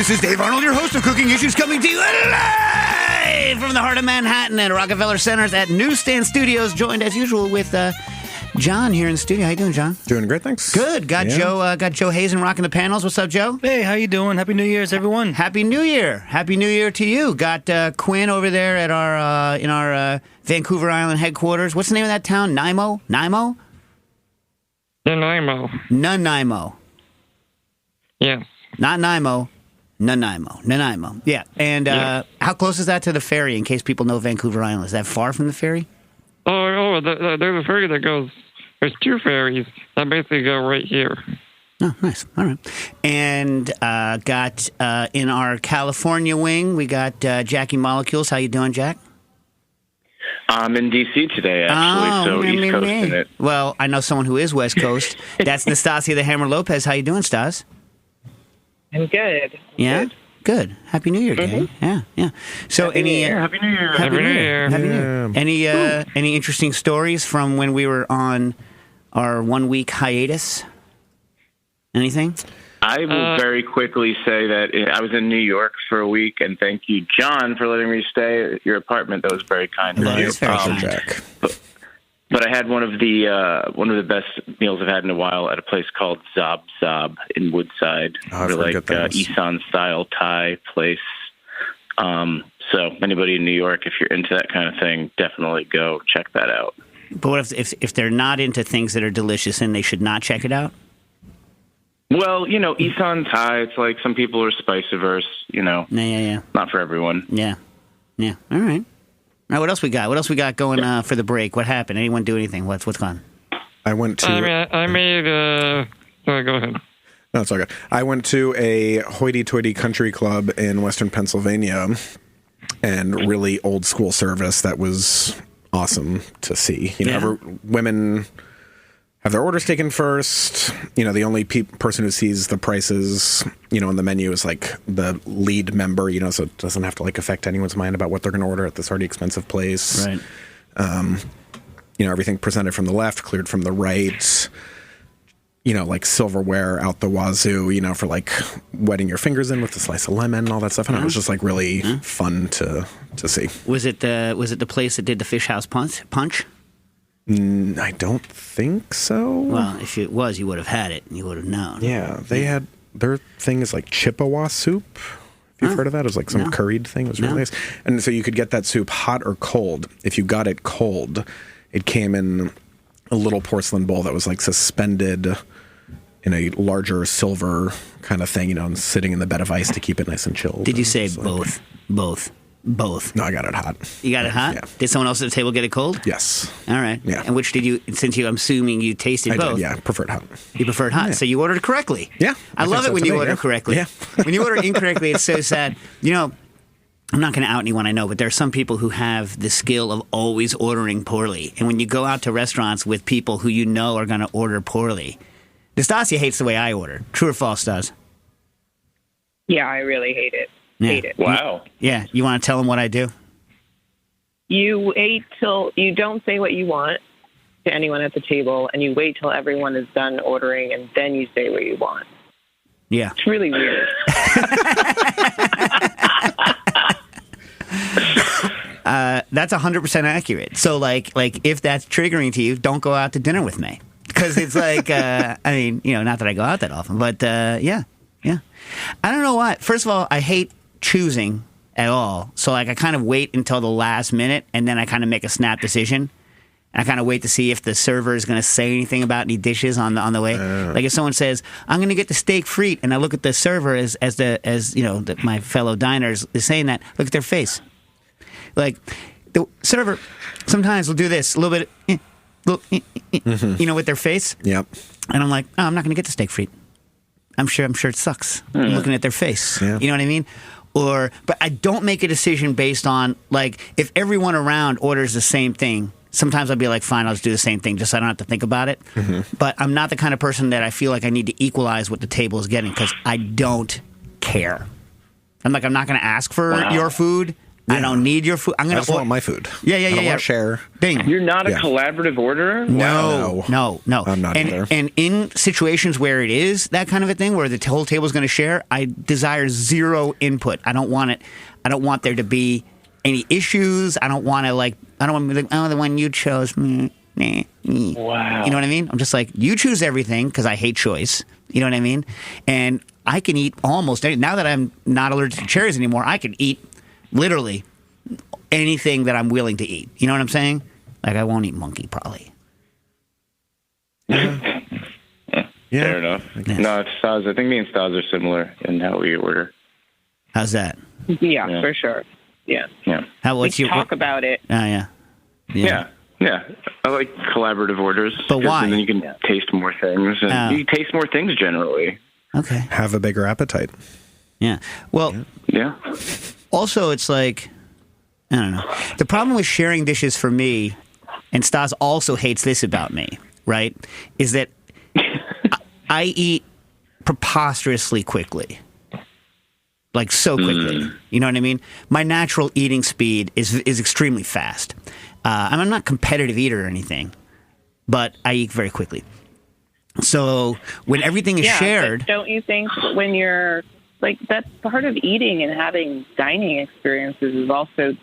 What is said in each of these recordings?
This is Dave Arnold, your host of Cooking Issues, coming to you live from the heart of Manhattan at Rockefeller Center's at Newsstand Studios, joined as usual with John here in the studio. How you doing, John? Doing great, thanks. Good. Got Joe Hazen rocking the panels. What's up, Joe? Hey, how you doing? Happy New Year's, everyone. Happy New Year. Happy New Year to you. Got Quinn over there at our in our Vancouver Island headquarters. What's the name of that town? Nanaimo? Nanaimo. Yes. Not Nanaimo. Nanaimo. Yeah. And how close is that to the ferry, in case people know Vancouver Island? Is that far from the ferry? There's a ferry that goes, there's two ferries that basically go right here. Oh, nice. All right. And got in our California wing, we got Jackie Molecules. How you doing, Jack? I'm in D.C. today, actually, East Coast in it. Well, I know someone who is West Coast. That's Nastasia the Hammer Lopez. How you doing, Stas? I'm good. Yeah? Good. Happy New Year, gang. Yeah. So Happy New Year. Happy New Year. Any interesting stories from when we were on our 1 week hiatus? Anything? I will very quickly say that I was in New York for a week, and thank you, John, for letting me stay at your apartment. That was very kind of you. Jack. But I had one of the best meals I've had in a while at a place called Zob Zob in Woodside. Isan style Thai place. So anybody in New York, if you're into that kind of thing, definitely go check that out. But what if they're not into things that are delicious and they should not check it out? Well, Isan Thai, it's like some people are spice averse, Yeah. Not for everyone. Yeah. All right. All right, what else we got going for the break? What happened? Anyone do anything? What's gone? I went to... I made... Sorry, go ahead. No, it's all good. I went to a hoity-toity country club in Western Pennsylvania, and really old-school service that was awesome to see. Women have their orders taken first. The only person who sees the prices, on the menu is like the lead member, so it doesn't have to affect anyone's mind about what they're going to order at this already expensive place. Right. Everything presented from the left, cleared from the right. Silverware out the wazoo, for wetting your fingers in with a slice of lemon and all that stuff. And it was just really fun to see. Was it the place that did the Fish House Punch? I don't think so. Well, if it was, you would have had it and you would have known. Yeah, they had their thing is Chippewa soup. If you've heard of that, it was some curried thing. It was really nice. And so you could get that soup hot or cold. If you got it cold, it came in a little porcelain bowl that was suspended in a larger silver kind of thing, and sitting in the bed of ice to keep it nice and chilled. Did you say both? Both. No, I got it hot. You got it hot? Yeah. Did someone else at the table get it cold? Yes. All right. Yeah. And which did you, I'm assuming you tasted both. Did, yeah, preferred hot. You preferred hot, Yeah. So you ordered correctly. Yeah. I love it when you order correctly. Yeah. When you order incorrectly, it's so sad. I'm not going to out anyone I know, but there are some people who have the skill of always ordering poorly. And when you go out to restaurants with people who are going to order poorly, Nastasia hates the way I order. True or false, Stas? Yeah, I really hate it. Hate it. Wow. Yeah. You want to tell them what I do? You wait till you don't say what you want to anyone at the table, and you wait till everyone is done ordering, and then you say what you want. Yeah. It's really weird. That's 100% accurate. So, if that's triggering to you, don't go out to dinner with me. Because it's not that I go out that often, but yeah. I don't know why. First of all, I hate choosing at all. So, I kind of wait until the last minute, and then I kind of make a snap decision. And I kind of wait to see if the server is going to say anything about any dishes on the way. If someone says, "I'm going to get the steak frite," and I look at the server as my fellow diners is saying that, look at their face. The server sometimes will do this a little bit, with their face. Yep. And I'm like, oh, I'm not going to get the steak frite. I'm sure it sucks. I'm looking at their face. Yeah. You know what I mean? But I don't make a decision based on if everyone around orders the same thing. Sometimes I'll be like, fine, I'll just do the same thing just so I don't have to think about it. Mm-hmm. But I'm not the kind of person that I feel like I need to equalize what the table is getting because I don't care. I'm not going to ask for your food I don't need your food. I'm I gonna just want my food. Yeah. I don't want to share. Ding. You're not a collaborative orderer? No. I'm not either. And in situations where it is that kind of a thing, where the whole table is going to share, I desire zero input. I don't want it. I don't want there to be any issues. I don't want to I don't want to be like, oh, the one you chose. Wow. You know what I mean? I'm just like, you choose everything because I hate choice. You know what I mean? And I can eat almost any. Now that I'm not allergic to cherries anymore, I can eat literally anything that I'm willing to eat. You know what I'm saying? Like, I won't eat monkey, probably. Yeah. Fair enough. Yes. No, it's Stas. I think me and Stas are similar in how we order. How's that? Yeah, for sure. Yeah. What's we your talk about it. Oh, yeah. Yeah. I like collaborative orders. But why? And then you can taste more things. And you taste more things generally. Okay. Have a bigger appetite. Yeah. Well, Yeah. also, it's like, I don't know. The problem with sharing dishes for me, and Stas also hates this about me, right, is that I eat preposterously quickly. Like, so quickly. You know what I mean? My natural eating speed is extremely fast. I'm not a competitive eater or anything, but I eat very quickly. So when everything is shared... But don't you think when you're... Like, that's part of eating and having dining experiences is also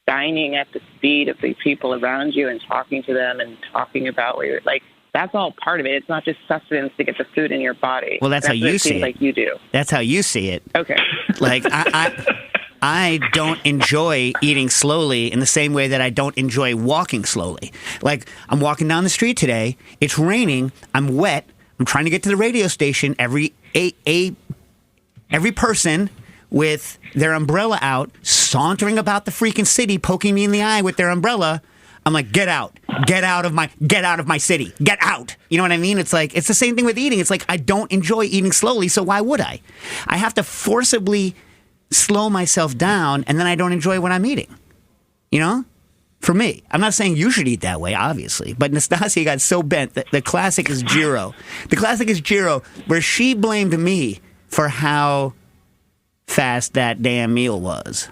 dining at the speed of the people around you and talking to them and talking about where you're... Like, that's all part of it. It's not just sustenance to get the food in your body. Well, that's how you see it. Like you do. That's how you see it. Okay. Like, I don't enjoy eating slowly in the same way that I don't enjoy walking slowly. Like, I'm walking down the street today. It's raining. I'm wet. I'm trying to get to the radio station. Every person with their umbrella out, sauntering about the freaking city, poking me in the eye with their umbrella. I'm like, get out of my city, get out. You know what I mean? It's like, it's the same thing with eating. It's like, I don't enjoy eating slowly, so why would I? I have to forcibly slow myself down, and then I don't enjoy what I'm eating. You know? For me. I'm not saying you should eat that way, obviously, but Nastasia got so bent that the classic is Jiro. The classic is Jiro, where she blamed me for how fast that damn meal was.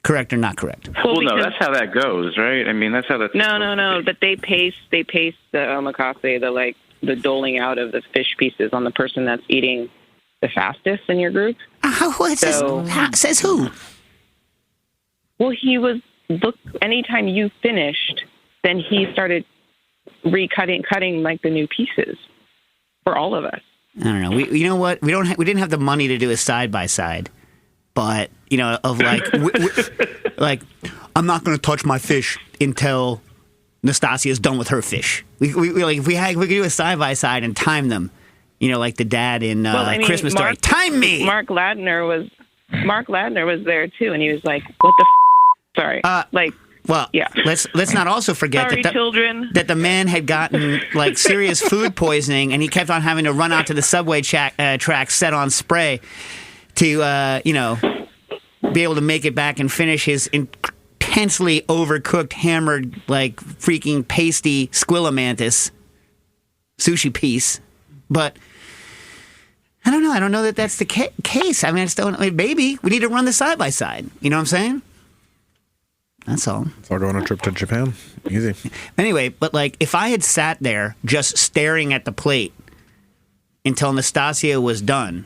Correct or not correct? Well, no, that's how that goes, right? I mean, that's how that's No. But they pace the omakase, the doling out of the fish pieces on the person that's eating the fastest in your group. Says who? Well, he was anytime you finished, then he started cutting like the new pieces for all of us. I don't know. You know what? We didn't have the money to do a side by side, but you know, of like, like, I'm not going to touch my fish until Nastasia's done with her fish. We could do a side by side and time them. You know, like the dad in Christmas Story. Time me. Mark Ladner was there too, and he was like, "What the? Sorry, Well, yeah. Let's not also forget that the man had gotten like serious food poisoning, and he kept on having to run out to the subway track set on spray to be able to make it back and finish his intensely overcooked, hammered, like freaking pasty squilla sushi piece. But I don't know. I don't know that that's the case. I mean, maybe we need to run the side by side. You know what I'm saying? That's all. So I'll go on a trip to Japan. Easy. Anyway, but like if I had sat there just staring at the plate until Nastasia was done,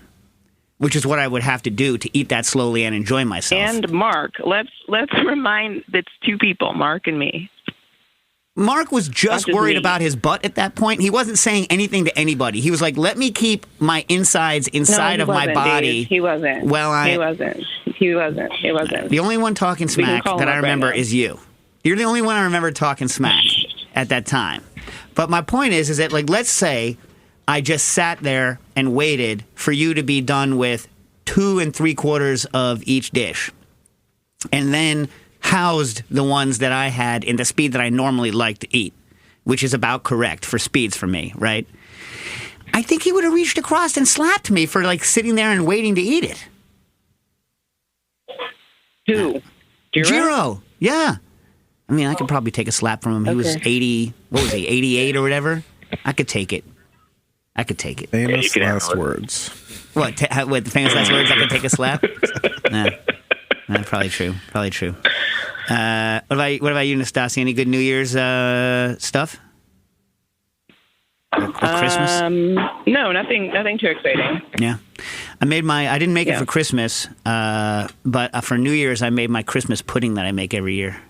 which is what I would have to do to eat that slowly and enjoy myself. And Mark, let's remind it's two people, Mark and me. Mark was just worried about his butt at that point. He wasn't saying anything to anybody. He was like, let me keep my insides inside of my body. Dave. He wasn't. He wasn't. The only one talking smack that I remember is you. You're the only one I remember talking smack at that time. But my point is that, like, let's say I just sat there and waited for you to be done with 2 3/4 of each dish. And then housed the ones that I had in the speed that I normally like to eat, which is about correct for speeds for me, right? I think he would have reached across and slapped me for like sitting there and waiting to eat it. Who? Jiro. Yeah. I mean, I could probably take a slap from him. He was 80, 88 or whatever? I could take it. Famous last words. What, with the famous last words, I could take a slap? Nah. Probably true. Probably true. What about you, Nastassia? Any good New Year's stuff? Or Christmas? No, nothing too exciting. Yeah. I didn't make it for Christmas, but for New Year's I made my Christmas pudding that I make every year.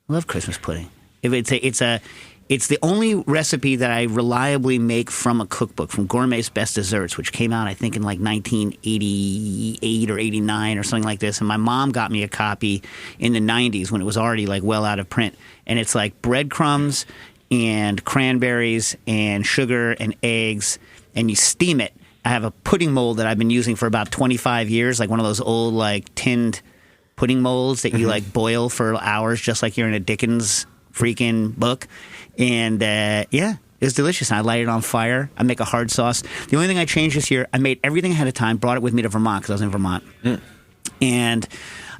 I love Christmas pudding. It's the only recipe that I reliably make from a cookbook, from Gourmet's Best Desserts, which came out, I think, in like 1988 or 89 or something like this. And my mom got me a copy in the 90s when it was already like well out of print. And it's like breadcrumbs and cranberries and sugar and eggs, and you steam it. I have a pudding mold that I've been using for about 25 years, like one of those old like tinned pudding molds that you like boil for hours, just like you're in a Dickens freaking book. And it was delicious. And I light it on fire. I make a hard sauce. The only thing I changed this year, I made everything ahead of time, brought it with me to Vermont because I was in Vermont. And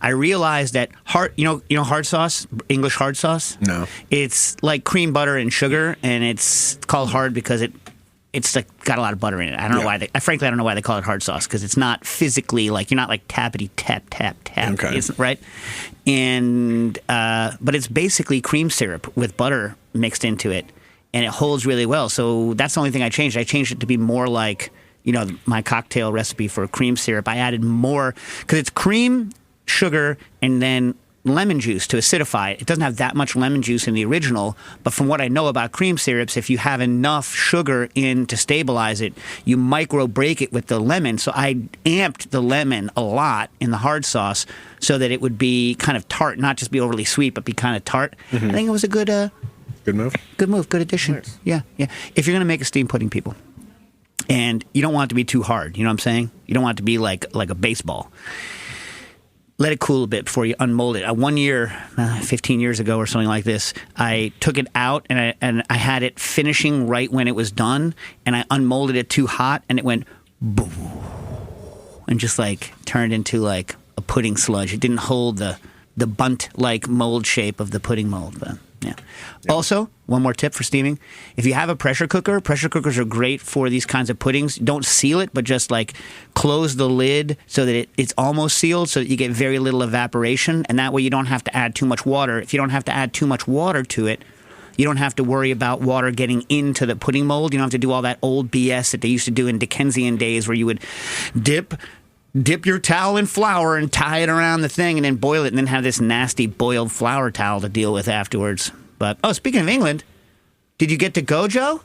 I realized that hard sauce, English hard sauce? No. It's like cream butter and sugar, and it's called hard because it's like got a lot of butter in it. I don't know why frankly, I don't know why they call it hard sauce, because it's not physically like, you're not like tappity tap tap tap. Okay. It's, right? And but it's basically cream syrup with butter mixed into it, and it holds really well. So that's the only thing I changed. I changed it to be more like, my cocktail recipe for cream syrup. I added more because it's cream, sugar, and then lemon juice to acidify it. It doesn't have that much lemon juice in the original, but from what I know about cream syrups, if you have enough sugar in to stabilize it, you micro break it with the lemon. So I amped the lemon a lot in the hard sauce so that it would be kind of tart, not just be overly sweet, but be kind of tart. I think it was a good move. Good move, good addition. Nice. Yeah. If you're going to make a steamed pudding, people, and you don't want it to be too hard, you know what I'm saying? You don't want it to be like a baseball. Let it cool a bit before you unmold it. One year, 15 years ago or something like this, I took it out and I had it finishing right when it was done, and I unmolded it too hot, and it went boom, and just like turned into like a pudding sludge. It didn't hold the bunt-like mold shape of the pudding mold, but yeah. Also, one more tip for steaming. If you have a pressure cookers are great for these kinds of puddings. Don't seal it, but just like close the lid so that it's almost sealed, so that you get very little evaporation, and that way you don't have to add too much water. If you don't have to add too much water to it, you don't have to worry about water getting into the pudding mold. You don't have to do all that old BS that they used to do in Dickensian days, where you would dip your towel in flour and tie it around the thing and then boil it, and then have this nasty boiled flour towel to deal with afterwards. But, speaking of England, did you get to go, Joe?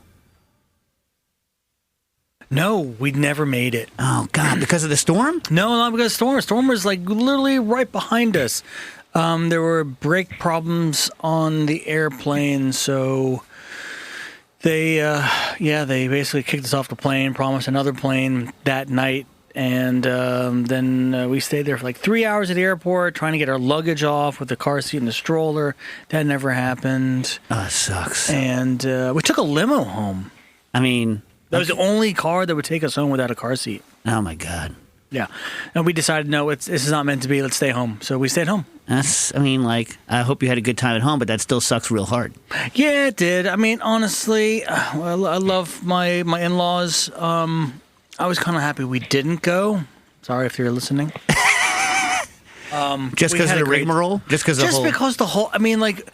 No, we never made it. Oh, God, because of the storm? No, not because of the storm. The storm was like literally right behind us. There were brake problems on the airplane, so they basically kicked us off the plane, promised another plane that night. And then we stayed there for like 3 hours at the airport trying to get our luggage off with the car seat and the stroller. That never happened. Oh, it sucks. And we took a limo home. I mean, that was the only car that would take us home without a car seat. Oh, my God. Yeah. And we decided, no, this is not meant to be. Let's stay home. So we stayed home. I hope you had a good time at home, but that still sucks real hard. Yeah, it did. I mean, honestly, I love my in-laws. I was kind of happy we didn't go. Sorry if you're listening. Just because of the rigmarole? Just because the whole... I mean, like,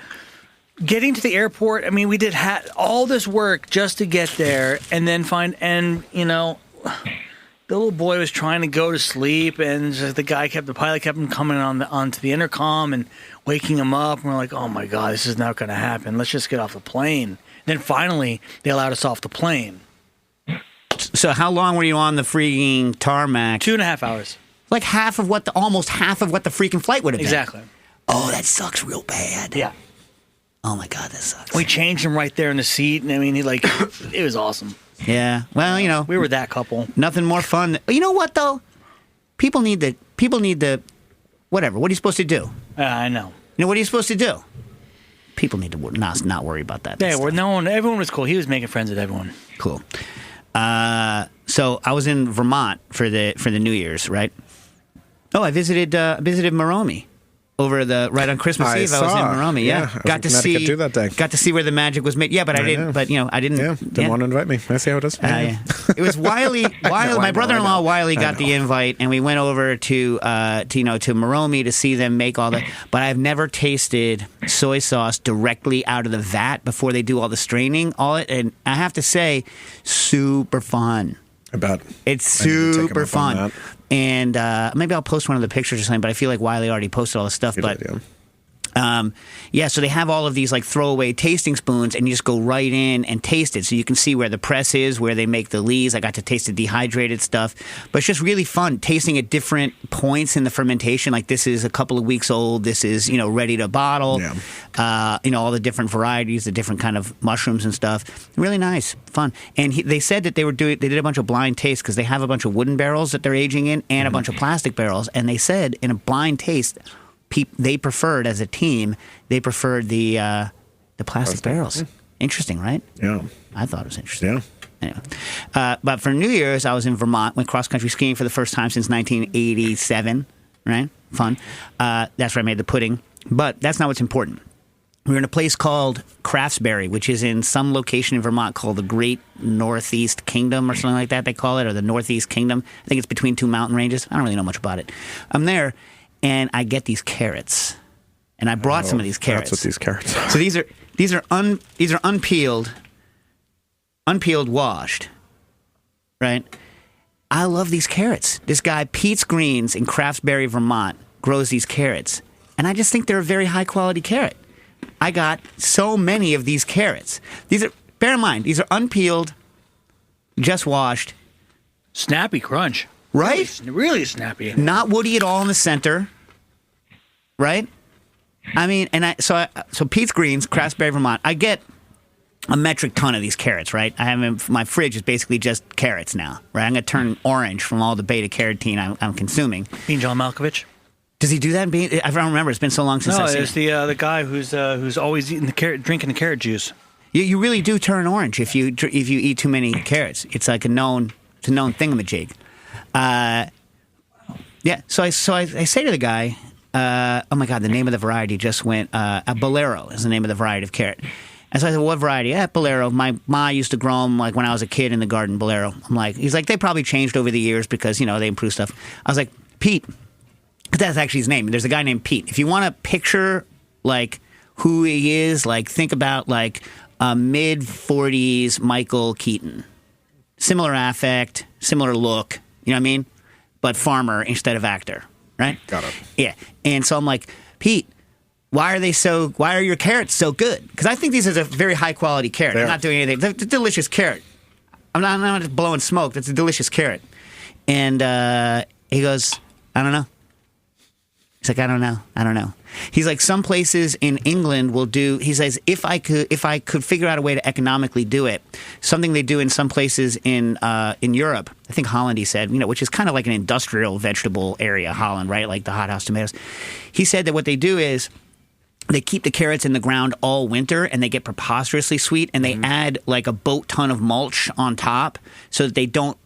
getting to the airport, I mean, we did all this work just to get there and then the little boy was trying to go to sleep, and just the pilot kept him coming onto the intercom and waking him up. And we're like, oh, my God, this is not going to happen. Let's just get off the plane. And then finally, they allowed us off the plane. So how long were you on the freaking tarmac? 2.5 hours. Like almost half of what the freaking flight would have been. Exactly. Oh, that sucks real bad. Yeah. Oh my God, that sucks. We changed him right there in the seat, and I mean, it was awesome. Yeah. Well, we were that couple. Nothing more fun. You know what though? People need the whatever. What are you supposed to do? I know. What are you supposed to do? People need to not worry about that. Yeah, everyone was cool. He was making friends with everyone. Cool. So I was in Vermont for the New Year's, right? Oh, I visited Moromi right on Christmas Eve. I was in Marome. Yeah, got to see. That day. Got to see where the magic was made. Yeah, but I didn't. Know. But I didn't. Yeah, didn't want to invite me. I see how it is. Yeah. It was Wiley. My brother-in-law Wiley got the invite, and we went over to Marome to see them make all the. But I've never tasted soy sauce directly out of the vat before they do all the straining. And I have to say, super fun. I bet. It's super fun. And maybe I'll post one of the pictures or something, but I feel like Wiley already posted all the stuff. Good idea. So they have all of these like throwaway tasting spoons, and you just go right in and taste it. So you can see where the press is, where they make the lees. I got to taste the dehydrated stuff. But it's just really fun tasting at different points in the fermentation. Like this is a couple of weeks old. This is, ready to bottle. Yeah. All the different varieties, the different kind of mushrooms and stuff. Really nice, fun. And they said that they did a bunch of blind tastes because they have a bunch of wooden barrels that they're aging in and a bunch of plastic barrels. And they said in a blind taste, they preferred, as a team, the plastic barrels. Interesting, right? Yeah. I thought it was interesting. Yeah. Anyway. But for New Year's, I was in Vermont, went cross-country skiing for the first time since 1987, right? Fun. That's where I made the pudding. But that's not what's important. We were in a place called Craftsbury, which is in some location in Vermont called the Great Northeast Kingdom or something like that they call it, or the Northeast Kingdom. I think it's between two mountain ranges. I don't really know much about it. I'm there. And I get these carrots, and I brought some of these carrots. That's what these carrots are. So these are unpeeled, washed, right? I love these carrots. This guy Pete's Greens in Craftsbury, Vermont, grows these carrots, and I just think they're a very high quality carrot. I got so many of these carrots. Bear in mind, these are unpeeled, just washed, snappy crunch. Right? Really snappy. Not woody at all in the center. Right? I mean, so Pete's Greens, Craftsbury, Vermont, I get a metric ton of these carrots, right? My fridge is basically just carrots now, right? I'm going to turn orange from all the beta carotene I'm consuming. Bean John Malkovich? Does he do that? I don't remember. It's been so long since I've seen it. No, it's the guy who's always drinking the carrot juice. You really do turn orange if you eat too many carrots. It's like a known thingamajig. So I say to the guy, oh my God, the name of the variety just went, a Bolero is the name of the variety of carrot. And so I said, what variety? Yeah, Bolero. My ma used to grow them like when I was a kid in the garden, Bolero. He's like, they probably changed over the years because, they improved stuff. I was like, Pete, that's actually his name. There's a guy named Pete. If you want to picture like who he is, like think about like a mid-40s Michael Keaton. Similar affect, similar look. You know what I mean? But farmer instead of actor, right? Got it. Yeah. And so I'm like, Pete, why are your carrots so good? Because I think these are a very high quality carrot. I'm not doing anything. They're a delicious carrot. I'm not just blowing smoke. That's a delicious carrot. And he goes, I don't know. He's like, I don't know. He's like, some places in England will do. He says, if I could figure out a way to economically do it, something they do in some places in Europe. I think Holland, he said, which is kind of like an industrial vegetable area, Holland, right? Like the hothouse tomatoes. He said that what they do is they keep the carrots in the ground all winter, and they get preposterously sweet, and they add like a boat ton of mulch on top so that they don't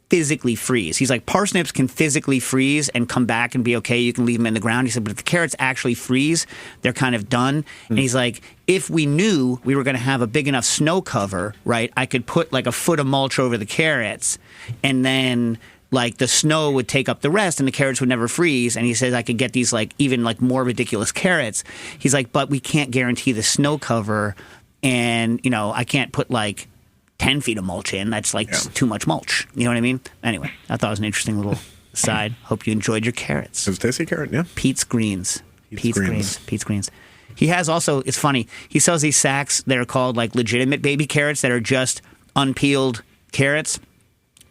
physically freeze. He's like, parsnips can physically freeze and come back and be okay. You can leave them in the ground. He said, but if the carrots actually freeze, they're kind of done. And he's like, if we knew we were going to have a big enough snow cover, right, I could put like a foot of mulch over the carrots, and then like the snow would take up the rest and the carrots would never freeze. And he says I could get these like even like more ridiculous carrots. He's like, but we can't guarantee the snow cover, and I can't put like 10 feet of mulch in. That's like too much mulch. You know what I mean? Anyway, I thought it was an interesting little aside. Hope you enjoyed your carrots. It was tasty carrot, yeah. Pete's Greens. Pete's Greens. He has also, it's funny, he sells these sacks that are called like legitimate baby carrots that are just unpeeled carrots.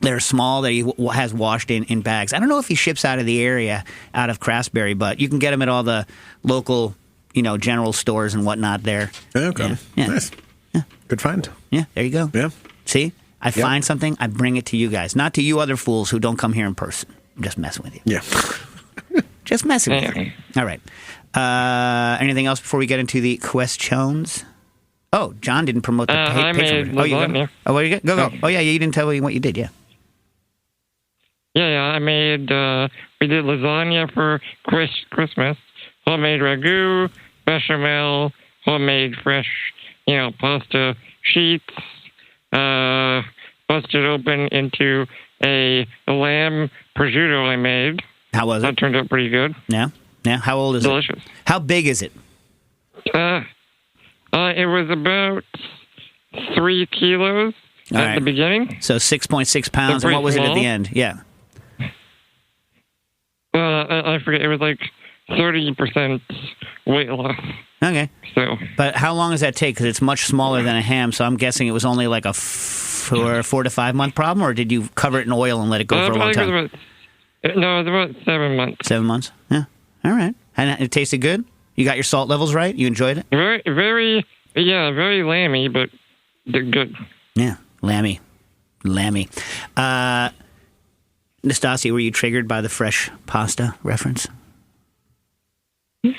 They're small, that he has washed in bags. I don't know if he ships out of the area, out of Craftsbury, but you can get them at all the local, general stores and whatnot there. Okay. Yeah. Nice. Yeah. Good find. Yeah, there you go. Yeah. See? I find something, I bring it to you guys. Not to you other fools who don't come here in person. I'm just messing with you. Yeah. Just messing with you. All right. Anything else before we get into the questions? Oh, John didn't promote the page. Oh, you go. Oh, where you go? Go. Oh, yeah, you didn't tell me what you did, yeah. Yeah, I made, we did lasagna for Christmas. homemade ragu, bechamel, homemade fresh, pasta sheets, busted open into a lamb prosciutto I made. How was it? That turned out pretty good. Yeah. How old is Delicious. it? How big is it? It was about 3 kilos at the beginning. So 6.6 pounds. And what was it at the end? Yeah. I forget. It was like 30% weight loss. Okay. So, but how long does that take? Because it's much smaller than a ham, so I'm guessing it was only like a 4 to 5 month problem, or did you cover it in oil and let it go for a long time? It was about 7 months. 7 months? Yeah. All right. And it tasted good? You got your salt levels right? You enjoyed it? Very, very, very lammy, but they're good. Yeah, lammy. Nastasia, were you triggered by the fresh pasta reference?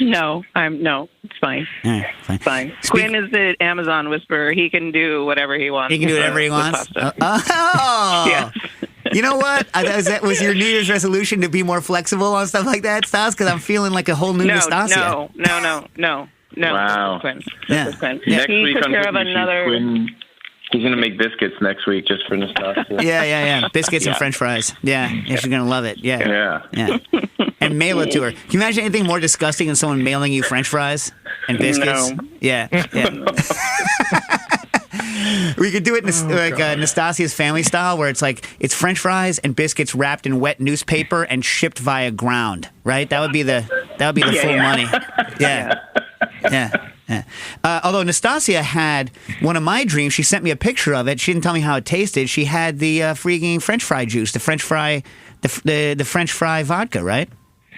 No, it's fine. All right, fine. It's fine. Quinn is the Amazon whisperer. He can do whatever he wants. He can do whatever he wants? Yes. You know what? Was your New Year's resolution to be more flexible on stuff like that, Stas? Because I'm feeling like a whole new Nastasia. No. Wow. Quinn. Yeah. Quinn. Next he week took on care of Cookie Sheet, another. Quinn, he's going to make biscuits next week just for Nastasia. Yeah. Biscuits and French fries. Yeah, she's going to love it. Yeah. And mail it to her. Can you imagine anything more disgusting than someone mailing you French fries and biscuits? No. Yeah. We could do it Nastasia's family style, where it's French fries and biscuits wrapped in wet newspaper and shipped via ground. Right? That would be the full money. Yeah. Although Nastasia had one of my dreams, she sent me a picture of it. She didn't tell me how it tasted. She had the freaking French fry juice, the French fry vodka, right?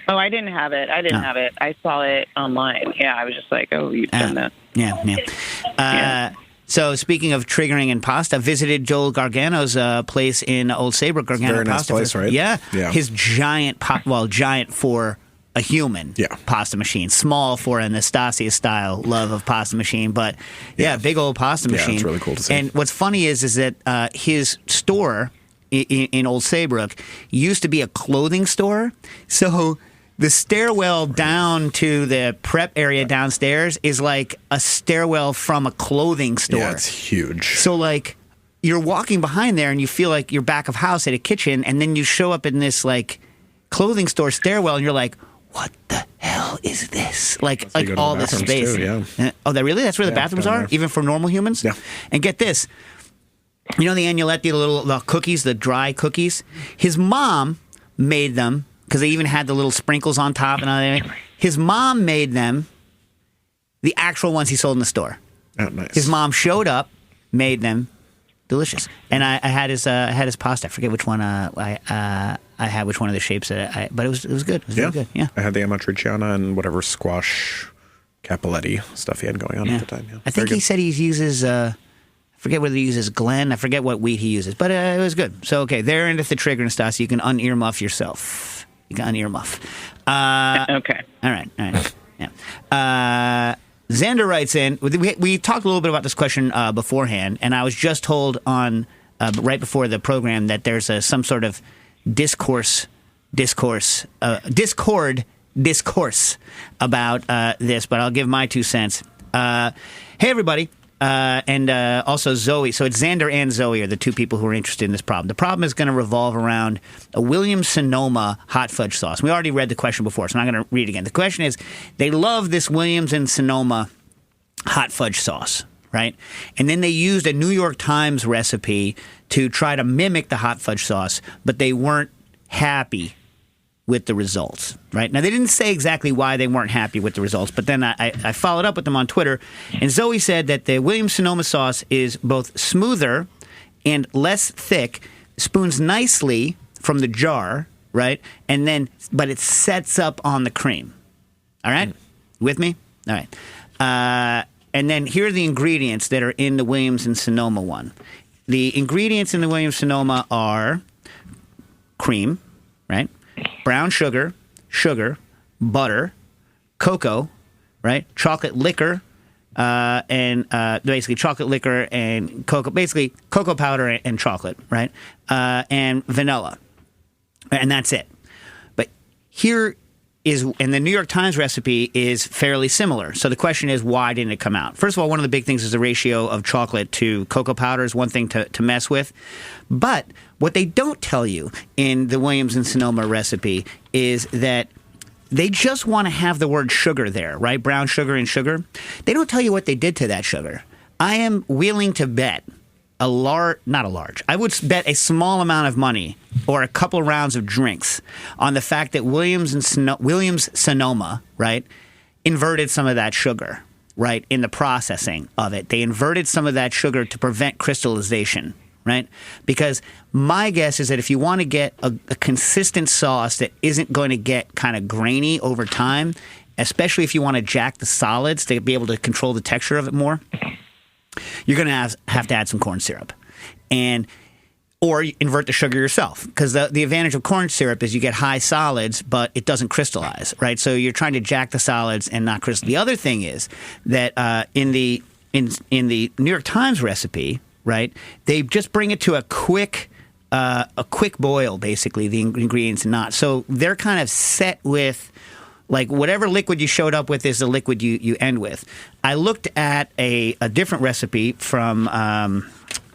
Oh, I didn't have it. I saw it online. Yeah, I was just like, oh, you've done that. Yeah. So speaking of triggering and pasta, visited Joel Gargano's place in Old Saybrook. Gargano very nice pasta place, right? Yeah. Yeah. His giant giant for a human pasta machine, small for a Nastasia style love of pasta machine, but big old pasta machine. Yeah, it's really cool to see. And what's funny is that his store in Old Saybrook used to be a clothing store, so the stairwell down to the prep area downstairs is like a stairwell from a clothing store. Yeah, it's huge. So like you're walking behind there and you feel like you're back of house at a kitchen, and then you show up in this like clothing store stairwell and you're like, what the hell is this? Like all this space. Too, yeah. Oh, that's where the bathrooms are? Even for normal humans? Yeah. And get this. You know the Agnolotti, the cookies, the dry cookies? His mom made them, because they even had the little sprinkles on top and everything. His mom made them, the actual ones he sold in the store. Oh, nice. His mom showed up, made them, delicious. And I had his pasta. I forget which one I had, which one of the shapes but it was good. It was really good. Yeah. I had the amatriciana and whatever squash cappelletti stuff he had going on at the time. Yeah. I think he said he uses. I forget whether he uses Glen. I forget what wheat he uses, but it was good. So okay, there endeth the trigger, Nastasia. You can unearmuff yourself. You can unearmuff. Okay. All right. Yeah. Xander writes in. We talked a little bit about this question beforehand, and I was just told on right before the program that there's some sort of discourse about this, but I'll give my 2 cents. Hey, everybody. And also Zoe. So it's Xander and Zoe are the two people who are interested in this problem. The problem is going to revolve around a Williams-Sonoma hot fudge sauce. We already read the question before, so I'm not going to read it again. The question is, they love this Williams and Sonoma hot fudge sauce, right? And then they used a New York Times recipe to try to mimic the hot fudge sauce, but they weren't happy with the results, right? Now, they didn't say exactly why they weren't happy with the results, but then I followed up with them on Twitter, and Zoe said that the Williams-Sonoma sauce is both smoother and less thick, spoons nicely from the jar, right? But it sets up on the cream. All right? With me? All right. And then here are the ingredients that are in the Williams and Sonoma one. The ingredients in the Williams-Sonoma are cream, right? Brown sugar, butter, cocoa, right? Chocolate liquor, and basically chocolate liquor and cocoa, basically cocoa powder and chocolate, right? And vanilla. And that's it. But here and the New York Times recipe is fairly similar. So the question is, why didn't it come out? First of all, one of the big things is the ratio of chocolate to cocoa powder is one thing to mess with. But what they don't tell you in the Williams and Sonoma recipe is that they just want to have the word sugar there, right? Brown sugar and sugar. They don't tell you what they did to that sugar. I am willing to bet I would bet a small amount of money or a couple rounds of drinks on the fact that Williams Sonoma, right, inverted some of that sugar, right, in the processing of it. They inverted some of that sugar to prevent crystallization, right? Because my guess is that if you want to get a consistent sauce that isn't going to get kind of grainy over time, especially if you want to jack the solids to be able to control the texture of it more, you're going to have to add some corn syrup, or invert the sugar yourself. Because the advantage of corn syrup is you get high solids, but it doesn't crystallize, right? So you're trying to jack the solids and not crystal. The other thing is that in the New York Times recipe, right, they just bring it to a quick boil, basically, the ingredients not. So they're kind of set with, like, whatever liquid you showed up with is the liquid you end with. I looked at a different recipe from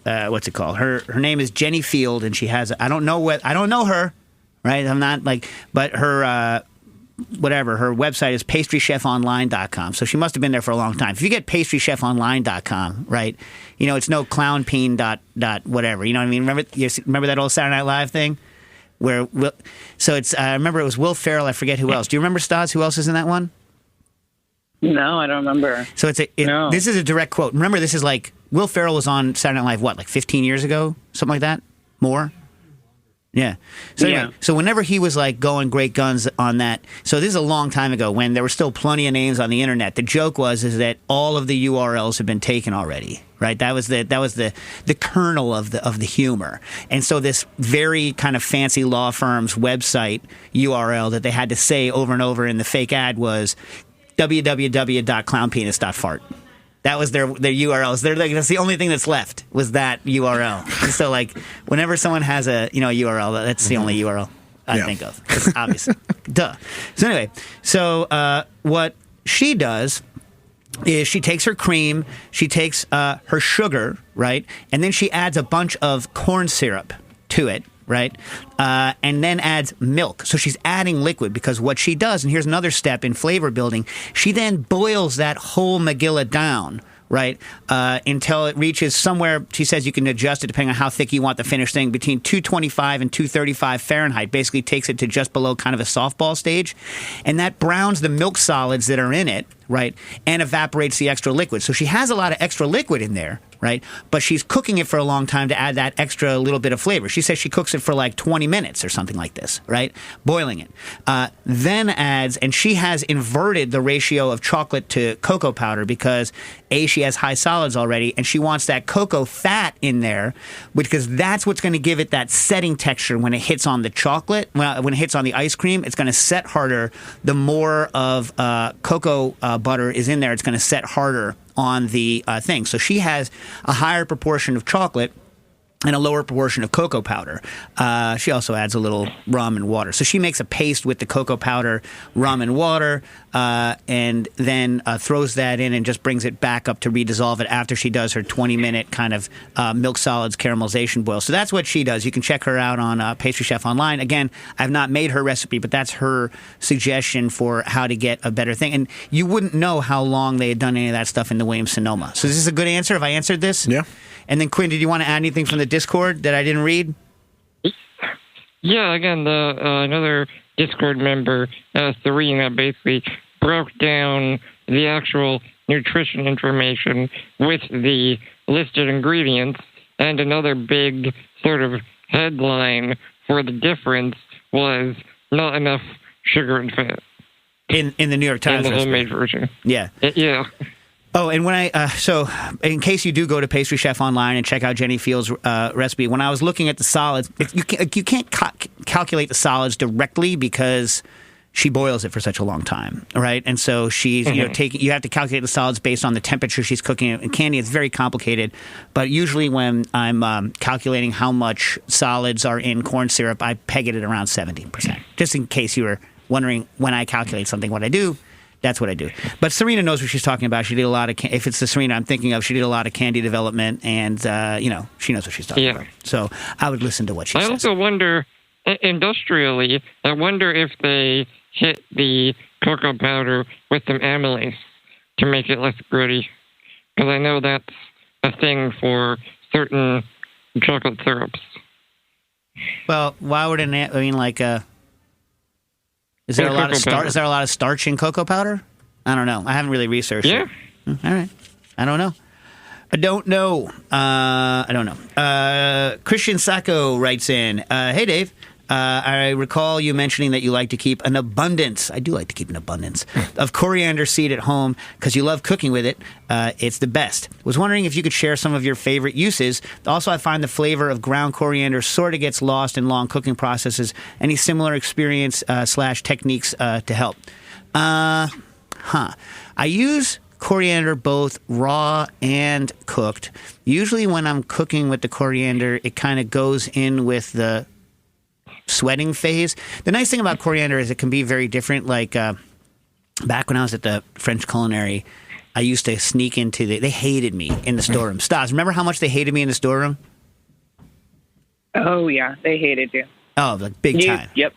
what's it called? Her name is Jenny Field, and she has I don't know her, right? I'm not like, but her her website is pastrychefonline.com. So she must have been there for a long time. If you get pastrychefonline.com, right? You know, it's no clownpeen dot whatever. You know what I mean? Remember that old Saturday Night Live thing? I remember it was Will Ferrell. I forget who else. Do you remember, Stas? Who else is in that one? No, I don't remember. So this is a direct quote. Remember, this is like Will Ferrell was on Saturday Night Live, like 15 years ago? Something like that? More? Yeah. So anyway, so whenever he was like going great guns on that, so this is a long time ago when there were still plenty of names on the internet. The joke was that all of the URLs have been taken already, right? That was the kernel of the humor. And so this very kind of fancy law firm's website URL that they had to say over and over in the fake ad was www.clownpenis.fart. That was their URLs. They're like, that's the only thing that's left was that URL. So like whenever someone has a URL, that's the only URL I think of. Obviously. Duh. So anyway, what she does is she takes her cream, she takes her sugar, right? And then she adds a bunch of corn syrup to it. Right? And then adds milk. So she's adding liquid because what she does, and here's another step in flavor building, she then boils that whole Megillah down, right, until it reaches somewhere, she says you can adjust it depending on how thick you want the finished thing, between 225 and 235 Fahrenheit, basically takes it to just below kind of a softball stage. And that browns the milk solids that are in it, right, and evaporates the extra liquid. So she has a lot of extra liquid in there, right, but she's cooking it for a long time to add that extra little bit of flavor. She says she cooks it for like 20 minutes or something like this, right, boiling it. Then adds, and she has inverted the ratio of chocolate to cocoa powder because, A, she has high solids already, and she wants that cocoa fat in there because that's what's going to give it that setting texture when it hits on the chocolate. Well, when it hits on the ice cream, it's going to set harder. The more of cocoa butter is in there, it's going to set harder on the thing. So she has a higher proportion of chocolate and a lower proportion of cocoa powder. She also adds a little rum and water. So she makes a paste with the cocoa powder, rum, and water, and then throws that in and just brings it back up to redissolve it after she does her 20-minute kind of milk solids caramelization boil. So that's what she does. You can check her out on Pastry Chef Online. Again, I've not made her recipe, but that's her suggestion for how to get a better thing. And you wouldn't know how long they had done any of that stuff in the Williams-Sonoma. So is this a good answer? Have I answered this? Yeah. And then, Quinn, did you want to add anything from the Discord that I didn't read? Yeah, again, another Discord member, Serena, basically broke down the actual nutrition information with the listed ingredients, and another big sort of headline for the difference was not enough sugar and fat. In the New York Times in the homemade version. Yeah. Yeah. Oh, and when so in case you do go to Pastry Chef Online and check out Jenny Field's recipe, when I was looking at the solids, you can't calculate the solids directly because she boils it for such a long time, right? And so she's you have to calculate the solids based on the temperature she's cooking it. In candy, it's very complicated, but usually when I'm calculating how much solids are in corn syrup, I peg it at around 70%, just in case you were wondering when I calculate something, what I do. That's what I do. But Serena knows what she's talking about. She did a lot of, if it's the Serena I'm thinking of, she did a lot of candy development, and, she knows what she's talking about. So I would listen to what she says. I also wonder, industrially, I wonder if they hit the cocoa powder with some amylase to make it less gritty. Because I know that's a thing for certain chocolate syrups. Well, why would is there a lot of starch? Is there a lot of starch in cocoa powder? I don't know. I haven't really researched it. All right. I don't know. Christian Sacco writes in, hey, Dave. I recall you mentioning that you like to keep an abundance. I do like to keep an abundance of coriander seed at home because you love cooking with it. It's the best. Was wondering if you could share some of your favorite uses. Also, I find the flavor of ground coriander sort of gets lost in long cooking processes. Any similar experience / techniques to help? I use coriander both raw and cooked. Usually when I'm cooking with the coriander, it kind of goes in with the sweating phase. The nice thing about coriander is it can be very different. Like back when I was at the French Culinary, I used to sneak into they hated me in the storeroom. Stas, remember how much they hated me in the storeroom? Oh yeah, they hated you. Oh, like big time. Yep.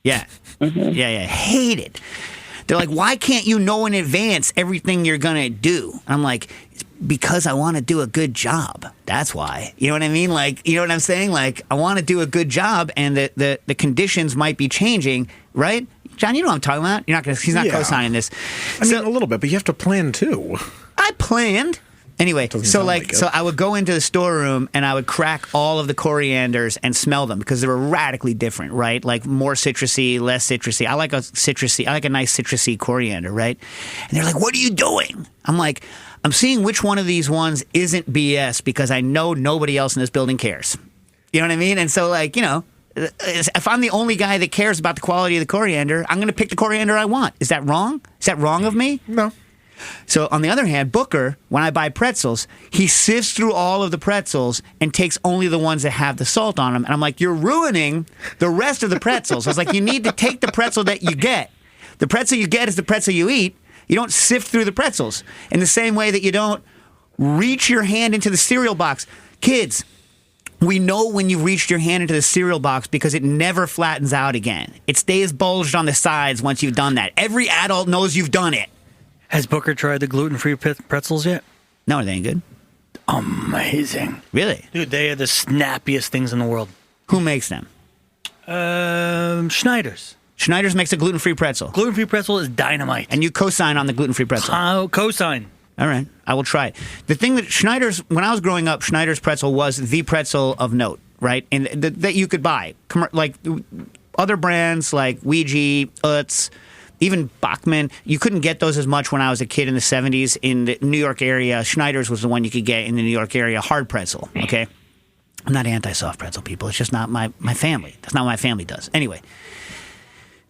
Yeah. Mm-hmm. Yeah. Hated. They're like, why can't you know in advance everything you're gonna do? And I'm like, it's because I want to do a good job. That's why. You know what I mean? Like, you know what I'm saying? Like, I want to do a good job, and the conditions might be changing, right? John, you know what I'm talking about. He's not co-signing this. I mean, a little bit, but you have to plan too. I planned. Anyway, so I would go into the storeroom and I would crack all of the corianders and smell them because they were radically different, right? Like more citrusy, less citrusy. I like a nice citrusy coriander, right? And they're like, "What are you doing?" I'm like, "I'm seeing which one of these ones isn't BS because I know nobody else in this building cares." You know what I mean? And so, like, if I'm the only guy that cares about the quality of the coriander, I'm going to pick the coriander I want. Is that wrong? Is that wrong of me? No. So, on the other hand, Booker, when I buy pretzels, he sifts through all of the pretzels and takes only the ones that have the salt on them. And I'm like, you're ruining the rest of the pretzels. I was like, you need to take the pretzel that you get. The pretzel you get is the pretzel you eat. You don't sift through the pretzels. In the same way that you don't reach your hand into the cereal box. Kids, we know when you've reached your hand into the cereal box because it never flattens out again. It stays bulged on the sides once you've done that. Every adult knows you've done it. Has Booker tried the gluten-free pretzels yet? No, they ain't good. Amazing. Really? Dude, they are the snappiest things in the world. Who makes them? Schneider's. Schneider's makes a gluten-free pretzel. Gluten-free pretzel is dynamite. And you co-sign on the gluten-free pretzel. Co-sign. All right. I will try it. The thing that Schneider's, when I was growing up, Schneider's pretzel was the pretzel of note, right? And that you could buy. Like other brands like Ouija, Utz, even Bachman, you couldn't get those as much when I was a kid in the 70s. In the New York area, Schneider's was the one you could get in the New York area, hard pretzel, okay? I'm not anti-soft pretzel, people. It's just not my family. That's not what my family does. Anyway,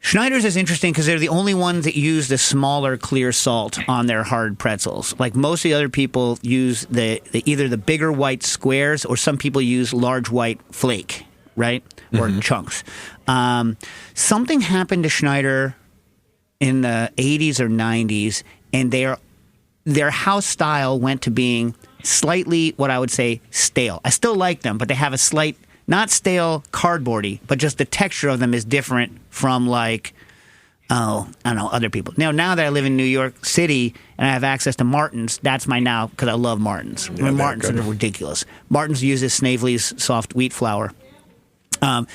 Schneider's is interesting because they're the only ones that use the smaller clear salt on their hard pretzels. Like most of the other people use either the bigger white squares or some people use large white flake, right? Or chunks. Something happened to Schneider in the 80s or 90s, and their house style went to being slightly, what I would say, stale. I still like them, but they have a slight, not stale cardboardy, but just the texture of them is different from like, I don't know, other people. Now that I live in New York City and I have access to Martin's, that's my now, because I love Martin's. Yeah, Martin's are ridiculous. Martin's uses Snavely's soft wheat flour. I'm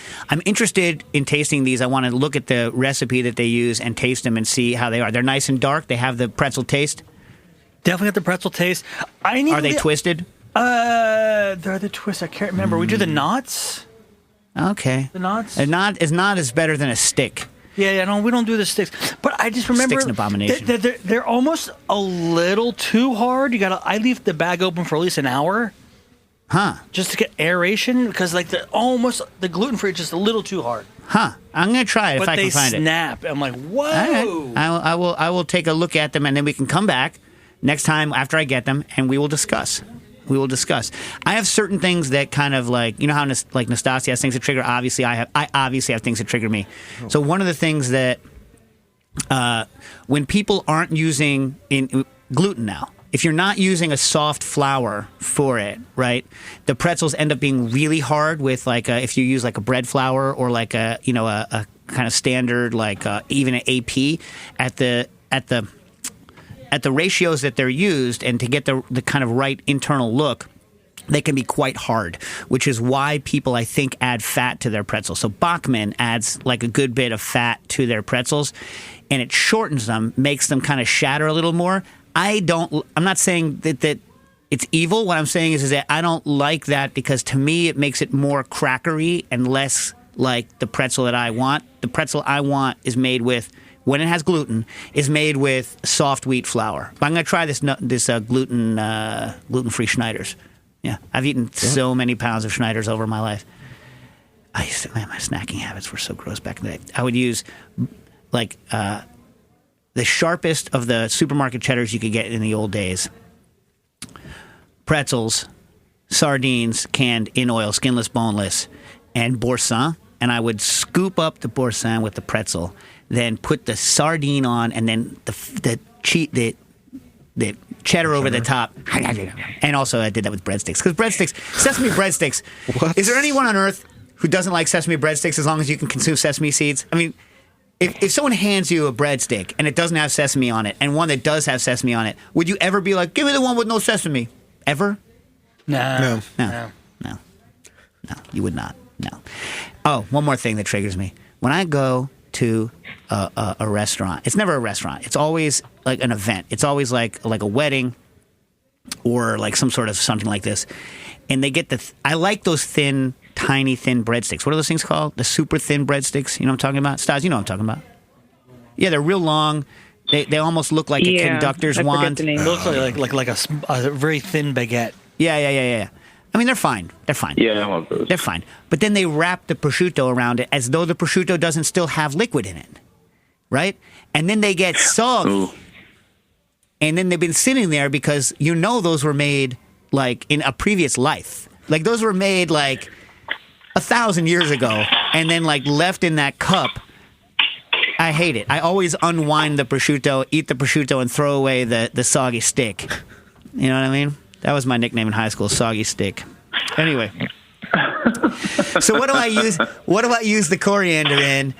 interested in tasting these. I want to look at the recipe that they use and taste them and see how they are. They're nice and dark. They have the pretzel taste. Definitely got the pretzel taste. Are they twisted? They're the twists. I can't remember. We do the knots. Okay. The knots? A knot is not as better than a stick. Yeah, no, we don't do the sticks. But I just remember Stick's an abomination. They're almost a little too hard. I leave the bag open for at least an hour. Huh. Just to get aeration, because like the gluten-free is just a little too hard. Huh. I'm going to try it if I can find it. But they snap. I'm like, whoa. All right. I will take a look at them, and then we can come back next time after I get them, and we will discuss. I have certain things that kind of like, you know how like Nastasia has things that trigger? Obviously, I obviously have things that trigger me. So one of the things that when people aren't using gluten now, if you're not using a soft flour for it, right, the pretzels end up being really hard with if you use like a bread flour or like a kind of standard even an AP at the ratios that they're used, and to get the kind of right internal look, they can be quite hard, which is why people, I think, add fat to their pretzels. So Bachmann adds like a good bit of fat to their pretzels, and it shortens them, makes them kind of shatter a little more. I'm not saying that it's evil. What I'm saying is that I don't like that, because to me it makes it more crackery and less like the pretzel that I want. The pretzel I want is made with, when it has gluten, is made with soft wheat flour. But I'm going to try this gluten-free Schneiders. Yeah, I've eaten so many pounds of Schneiders over my life. My snacking habits were so gross back in the day. I would use the sharpest of the supermarket cheddars you could get in the old days. Pretzels, sardines canned in oil, skinless, boneless, and boursin. And I would scoop up the boursin with the pretzel, then put the sardine on, and then the cheddar over the top. And also I did that with breadsticks. Because sesame breadsticks. What? Is there anyone on earth who doesn't like sesame breadsticks as long as you can consume sesame seeds? I mean, if someone hands you a breadstick and it doesn't have sesame on it, and one that does have sesame on it, would you ever be like, give me the one with no sesame? Ever? No. No, you would not. No. Oh, one more thing that triggers me. When I go to a restaurant, it's never a restaurant. It's always like an event. It's always like a wedding or like some sort of something like this. And they get I like those tiny thin breadsticks. What are those things called? The super thin breadsticks? You know what I'm talking about? Stas, you know what I'm talking about? Yeah, they're real long. They almost look like a conductor's wand. They look like a very thin baguette. Yeah. I mean, they're fine. Yeah, I love those. They're fine. But then they wrap the prosciutto around it as though the prosciutto doesn't still have liquid in it, right? And then they get soggy. Ooh. And then they've been sitting there because those were made like in a previous life. Like those were made like 1,000 years ago and then like left in that cup. I hate it. I always unwind the prosciutto, eat the prosciutto, and throw away the soggy stick. You know what I mean? That was my nickname in high school, Soggy Stick. Anyway. So what do I use? What do I use the coriander in?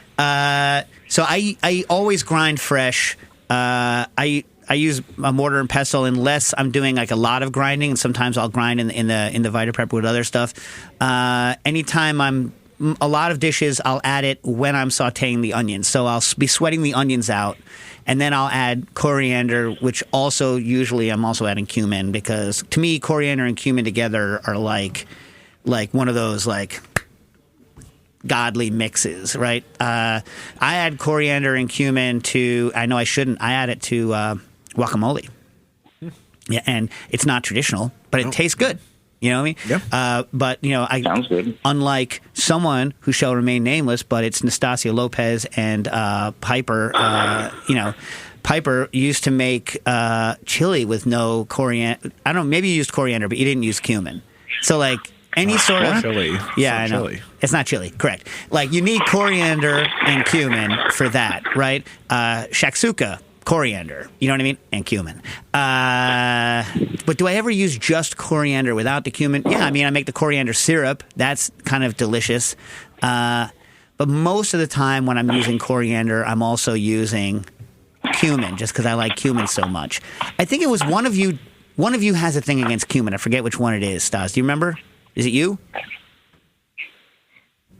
So I always grind fresh. I use a mortar and pestle unless I'm doing like a lot of grinding, and sometimes I'll grind in the Vitaprep with other stuff. Anytime a lot of dishes, I'll add it when I'm sautéing the onions. So I'll be sweating the onions out, and then I'll add coriander, which also usually I'm also adding cumin, because to me coriander and cumin together are like one of those like godly mixes, right? I add coriander and cumin to, I know I shouldn't, I add it to guacamole. Yeah, and it's not traditional, but it tastes good. You know what I mean? Yeah. But, Sounds good. Unlike someone who shall remain nameless, but it's Nastasia Lopez and Piper, Piper used to make chili with no coriander. I don't know, maybe you used coriander, but you didn't use cumin. So, like, any sort of chili. Yeah, I know. Chili. It's not chili, correct. Like, you need coriander and cumin for that, right? Shakshuka, coriander, you know what I mean? And cumin. But do I ever use just coriander without the cumin? Yeah, I mean, I make the coriander syrup. That's kind of delicious. But most of the time when I'm using coriander, I'm also using cumin, just because I like cumin so much. I think it was one of you has a thing against cumin. I forget which one it is, Stas. Do you remember? Is it you?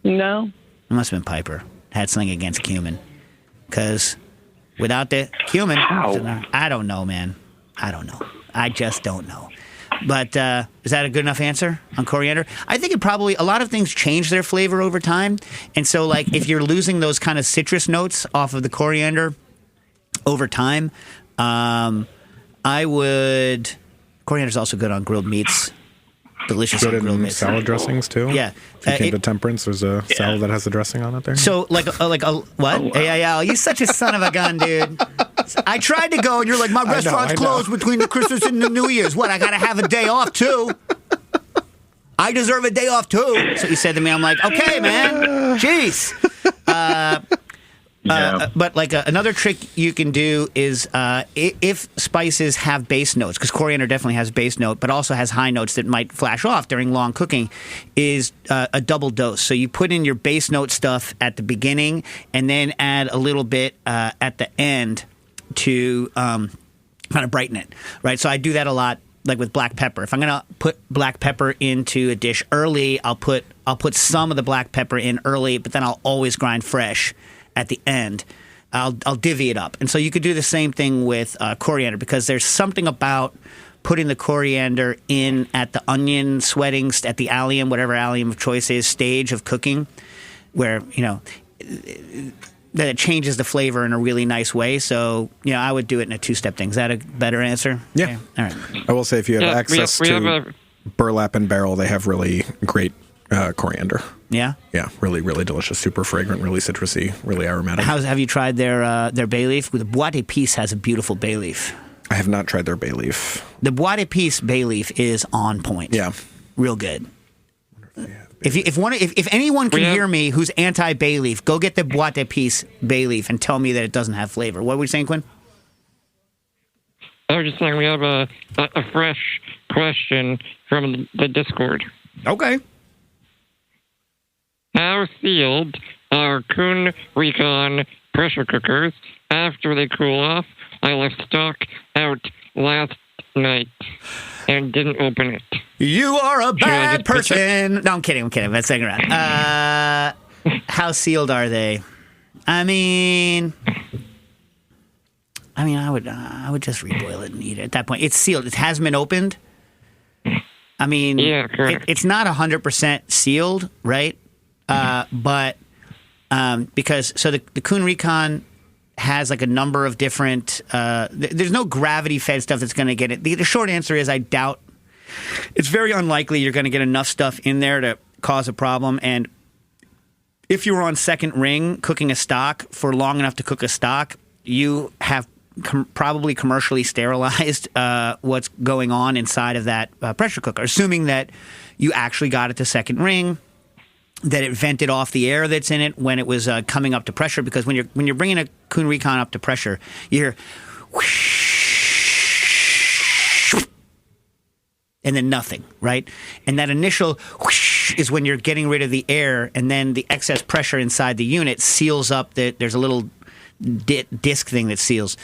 No. It must have been Piper. Had something against cumin. Because without the cumin, I don't know, man. I don't know. I just don't know. But is that a good enough answer on coriander? I think it probably, a lot of things change their flavor over time. And so, like, if you're losing those kind of citrus notes off of the coriander over time, coriander's also good on grilled meats. Delicious Good on grilled in meats. salad dressings too. Yeah. If you came to Temperance, there's a salad that has the dressing on it there. So like a what? Oh, wow. Yeah. You're such a son of a gun, dude. I tried to go, and you're like, my restaurant's closed between the Christmas and the New Year's. What? I gotta have a day off too. I deserve a day off too. So you said to me, I'm like, okay, man. Jeez. But like another trick you can do is if spices have base notes, because coriander definitely has base note, but also has high notes that might flash off during long cooking, is a double dose. So you put in your base note stuff at the beginning and then add a little bit at the end to kind of brighten it, right? So I do that a lot. Like with black pepper, if I'm gonna put black pepper into a dish early, I'll put some of the black pepper in early, but then I'll always grind fresh at the end. I'll divvy it up, and so you could do the same thing with coriander, because there's something about putting the coriander in at the onion sweating, at the allium, whatever allium of choice is, stage of cooking, where that it changes the flavor in a really nice way. So, I would do it in a two-step thing. Is that a better answer? Yeah. Okay. All right. I will say, if you have access to Burlap and Barrel, they have really great coriander. Yeah? Yeah, really, really delicious. Super fragrant, really citrusy, really aromatic. Have you tried their bay leaf? The Bois d'Épices has a beautiful bay leaf. I have not tried their bay leaf. The Bois d'Épices bay leaf is on point. Yeah. Real good. If anyone can hear me who's anti bay leaf, go get the Bois d'Épices bay leaf and tell me that it doesn't have flavor. What were you saying, Quinn? I was just saying we have a fresh question from the Discord. Okay. How sealed are Kuhn Recon pressure cookers after they cool off? I left stock out last night and didn't open it. You are a bad person. No, I'm kidding. That's second round. How sealed are they? I mean, I would just reboil it and eat it. At that point, it's sealed. It hasn't been opened. I mean, yeah, correct. It's not 100% sealed, right? But because the Kuhn Recon has like a number of different. There's no gravity fed stuff that's going to get it. The short answer is I doubt. It's very unlikely you're going to get enough stuff in there to cause a problem. And if you were on second ring cooking a stock for long enough to cook a stock, you have probably commercially sterilized what's going on inside of that pressure cooker, assuming that you actually got it to second ring, that it vented off the air that's in it when it was coming up to pressure. Because when you're bringing a Kuhn Recon up to pressure, you hear whoosh, and then nothing, right? And that initial whoosh is when you're getting rid of the air, and then the excess pressure inside the unit seals up. There's a little disc thing that seals.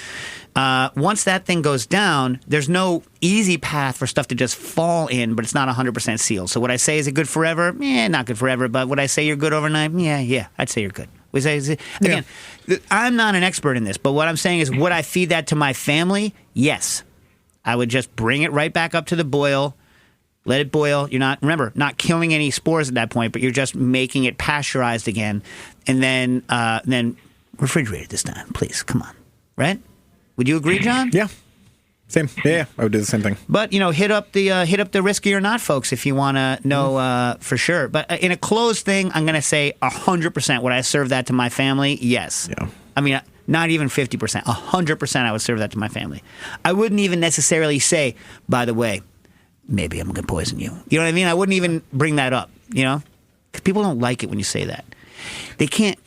Once that thing goes down, there's no easy path for stuff to just fall in, but it's not 100% sealed. So what I say, is it good forever? Not good forever. But would I say you're good overnight? Yeah, I'd say you're good. Again, I'm not an expert in this, but what I'm saying is, would I feed that to my family? Yes. I would just bring it right back up to the boil, let it boil. You're not killing any spores at that point, but you're just making it pasteurized again, and then refrigerate it this time, please. Come on, right? Would you agree, John? Yeah, same. Yeah, I would do the same thing. But hit up the risky or not, folks, if you want to know for sure. But in a closed thing, I'm going to say 100%. Would I serve that to my family? Yes. Yeah. I mean, not even 50%. 100%. I would serve that to my family. I wouldn't even necessarily say, by the way, maybe I'm going to poison you. You know what I mean? I wouldn't even bring that up. Because people don't like it when you say that. They can't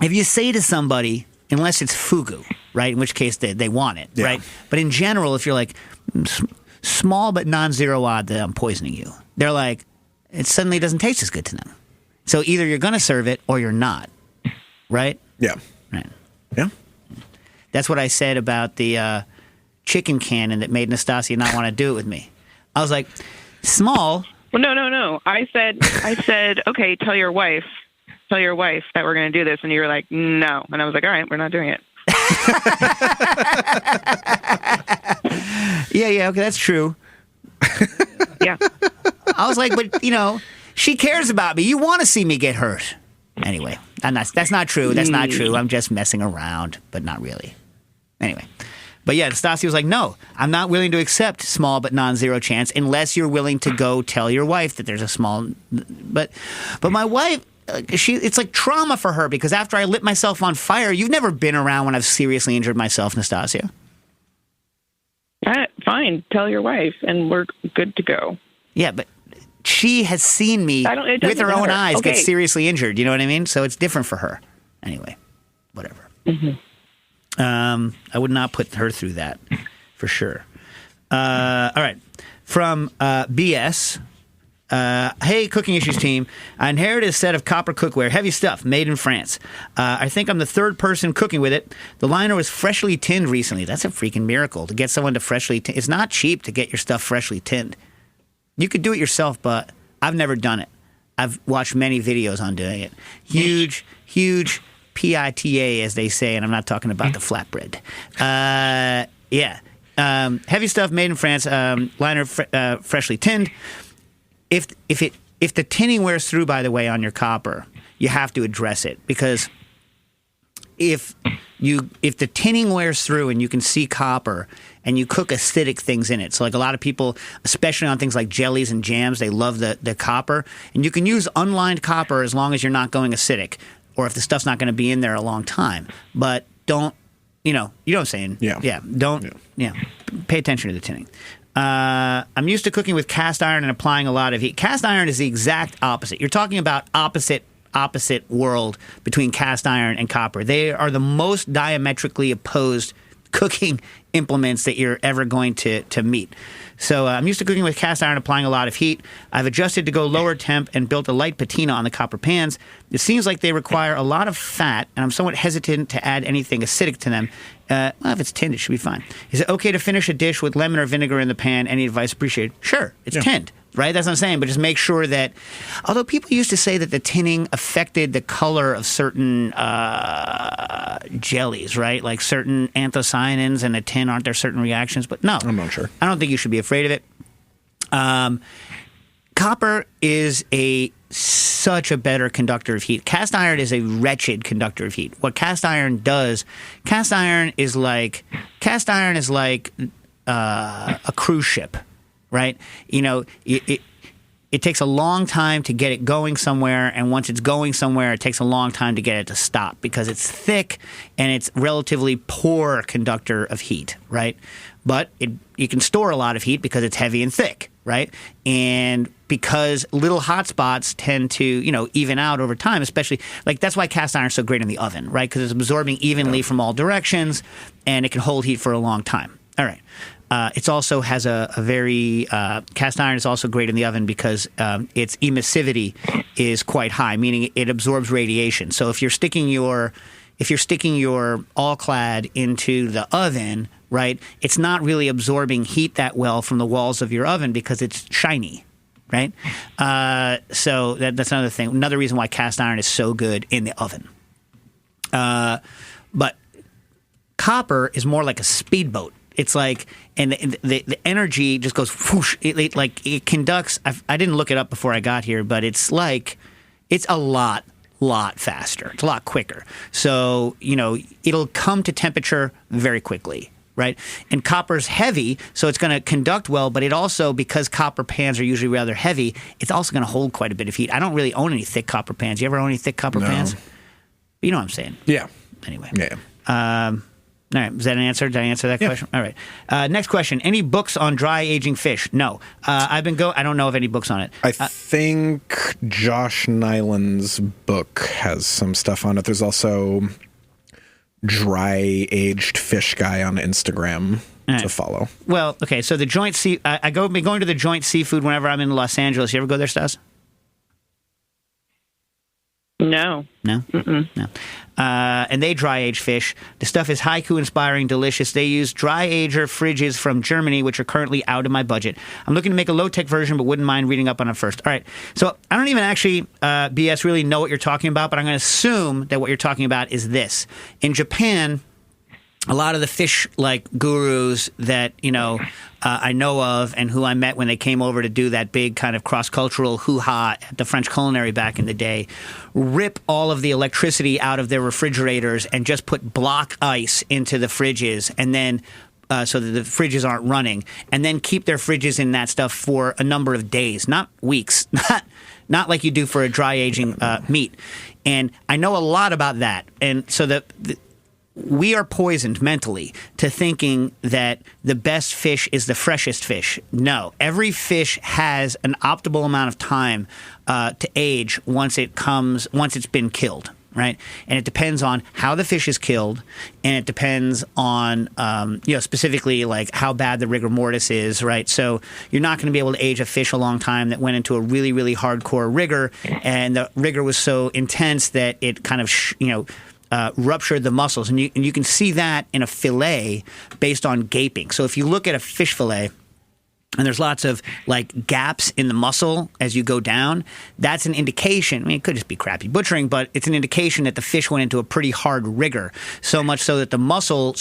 if you say to somebody, unless it's fugu, right? In which case they want it, right? But in general, if you're like, small but non-zero odd that I'm poisoning you, they're like, it suddenly doesn't taste as good to them. So either you're going to serve it or you're not, right? Yeah. Right. Yeah. That's what I said about the chicken cannon that made Nastasia not want to do it with me. I was like, small. Well, no. I said, okay, tell your wife that we're going to do this. And you were like, no. And I was like, all right, we're not doing it. Yeah, okay, that's true. Yeah. I was like, but, she cares about me. You want to see me get hurt. Anyway, that's not true. That's not true. I'm just messing around, but not really. Anyway. But yeah, Stassi was like, no, I'm not willing to accept small but non-zero chance unless you're willing to go tell your wife that there's a small. But my wife, it's like trauma for her, because after I lit myself on fire, you've never been around when I've seriously injured myself, Nastasia. Fine, tell your wife, and we're good to go. Yeah, but she has seen me with her own eyes get seriously injured. You know what I mean? So it's different for her. Anyway. whatever. Mm-hmm. I would not put her through that, for sure. All right. From BS. Hey, Cooking Issues team. I inherited a set of copper cookware, heavy stuff, made in France. I think I'm the third person cooking with it. The liner was freshly tinned recently. That's a freaking miracle to get someone to freshly tin. It's not cheap to get your stuff freshly tinned. You could do it yourself, but I've never done it. I've watched many videos on doing it. Huge PITA, as they say, and I'm not talking about the flatbread. Yeah. Heavy stuff made in France, liner freshly tinned. If the tinning wears through, by the way, on your copper, you have to address it, because if the tinning wears through and you can see copper and you cook acidic things in it, so like a lot of people, especially on things like jellies and jams, they love the copper, and you can use unlined copper as long as you're not going acidic, or if the stuff's not going to be in there a long time. But don't, you know what I'm saying? Yeah. Pay attention to the tinning. I'm used to cooking with cast iron and applying a lot of heat. Cast iron is the exact opposite. You're talking about opposite world between cast iron and copper. They are the most diametrically opposed cooking implements that you're ever going to meet. So I'm used to cooking with cast iron, applying a lot of heat. I've adjusted to go lower temp and built a light patina on the copper pans. It seems like they require a lot of fat, and I'm somewhat hesitant to add anything acidic to them. Well, if it's tinned, it should be fine. Is it okay to finish a dish with lemon or vinegar in the pan? Any advice appreciated? Sure, it's tinned, right? That's what I'm saying. But just make sure that, although people used to say that the tinning affected the color of certain jellies, right? Like certain anthocyanins in a tin, aren't there certain reactions? But no. I'm not sure. I don't think you should be afraid of it. Copper is such a better conductor of heat. Cast iron is a wretched conductor of heat. What cast iron does, cast iron is like a cruise ship, right? You know, it takes a long time to get it going somewhere, and once it's going somewhere, it takes a long time to get it to stop, because it's thick and it's relatively poor conductor of heat, right? But you can store a lot of heat because it's heavy and thick, right? And because little hot spots tend to, even out over time, especially, like, that's why cast iron is so great in the oven, right? Because it's absorbing evenly from all directions, and it can hold heat for a long time. All right. It also has a very cast iron is also great in the oven because its emissivity is quite high, meaning it absorbs radiation. So if you're sticking your all clad into the oven, right, it's not really absorbing heat that well from the walls of your oven because it's shiny, right? So that's another thing. Another reason why cast iron is so good in the oven. But copper is more like a speedboat. It's like, and the energy just goes whoosh. It conducts. I didn't look it up before I got here, but it's a lot faster. It's a lot quicker. So, it'll come to temperature very quickly, right? And copper's heavy, so it's going to conduct well, but it also, because copper pans are usually rather heavy, it's also going to hold quite a bit of heat. I don't really own any thick copper pans. You ever own any thick copper pans? You know what I'm saying. Yeah. Anyway. Yeah. All right, was that an answer? Did I answer that question? All right. Next question. Any books on dry aging fish? No. I don't know of any books on it. I think Josh Nyland's book has some stuff on it. There's also Dry Aged Fish Guy on Instagram to follow. Well, okay, so the Joint I've been going to the Joint Seafood whenever I'm in Los Angeles. You ever go there, Stas? No. No? Mm-mm. No. And they dry age fish. The stuff is haiku inspiring, delicious. They use dry ager fridges from Germany, which are currently out of my budget. I'm looking to make a low-tech version, but wouldn't mind reading up on it first. All right. So I don't even actually, BS, really know what you're talking about, but I'm going to assume that what you're talking about is this. In Japan, a lot of the fish gurus that I know of and who I met when they came over to do that big kind of cross-cultural hoo-ha at the French Culinary back in the day, rip all of the electricity out of their refrigerators and just put block ice into the fridges, and then so that the fridges aren't running, and then keep their fridges in that stuff for a number of days, not weeks, not like you do for a dry aging meat. And I know a lot about that, and so we are poisoned mentally to thinking that the best fish is the freshest fish. No, every fish has an optimal amount of time to age once it's been killed. right? And it depends on how the fish is killed, and it depends on, specifically like how bad the rigor mortis is, right? So you're not going to be able to age a fish a long time that went into a really, really hardcore rigor, and the rigor was so intense that it kind of, ruptured the muscles. And you can see that in a fillet based on gaping. So if you look at a fish fillet, and there's lots of like gaps in the muscle as you go down, that's an indication. I mean, it could just be crappy butchering, but it's an indication that the fish went into a pretty hard rigor. So much so that the muscle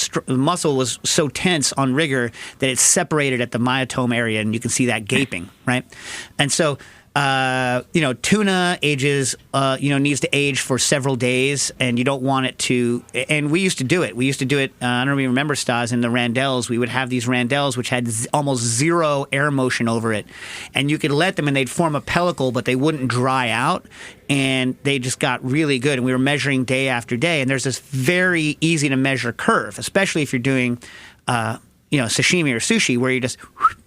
was so tense on rigor that it separated at the myotome area, and you can see that gaping, right? And so tuna ages, needs to age for several days, and you don't want it to. And we used to do it. I don't even remember, Stas, in the randelles. We would have these randelles which had almost zero air motion over it, and you could let them, and they'd form a pellicle, but they wouldn't dry out, and they just got really good. And we were measuring day after day, and there's this very easy to measure curve, especially if you're doing sashimi or sushi, where you just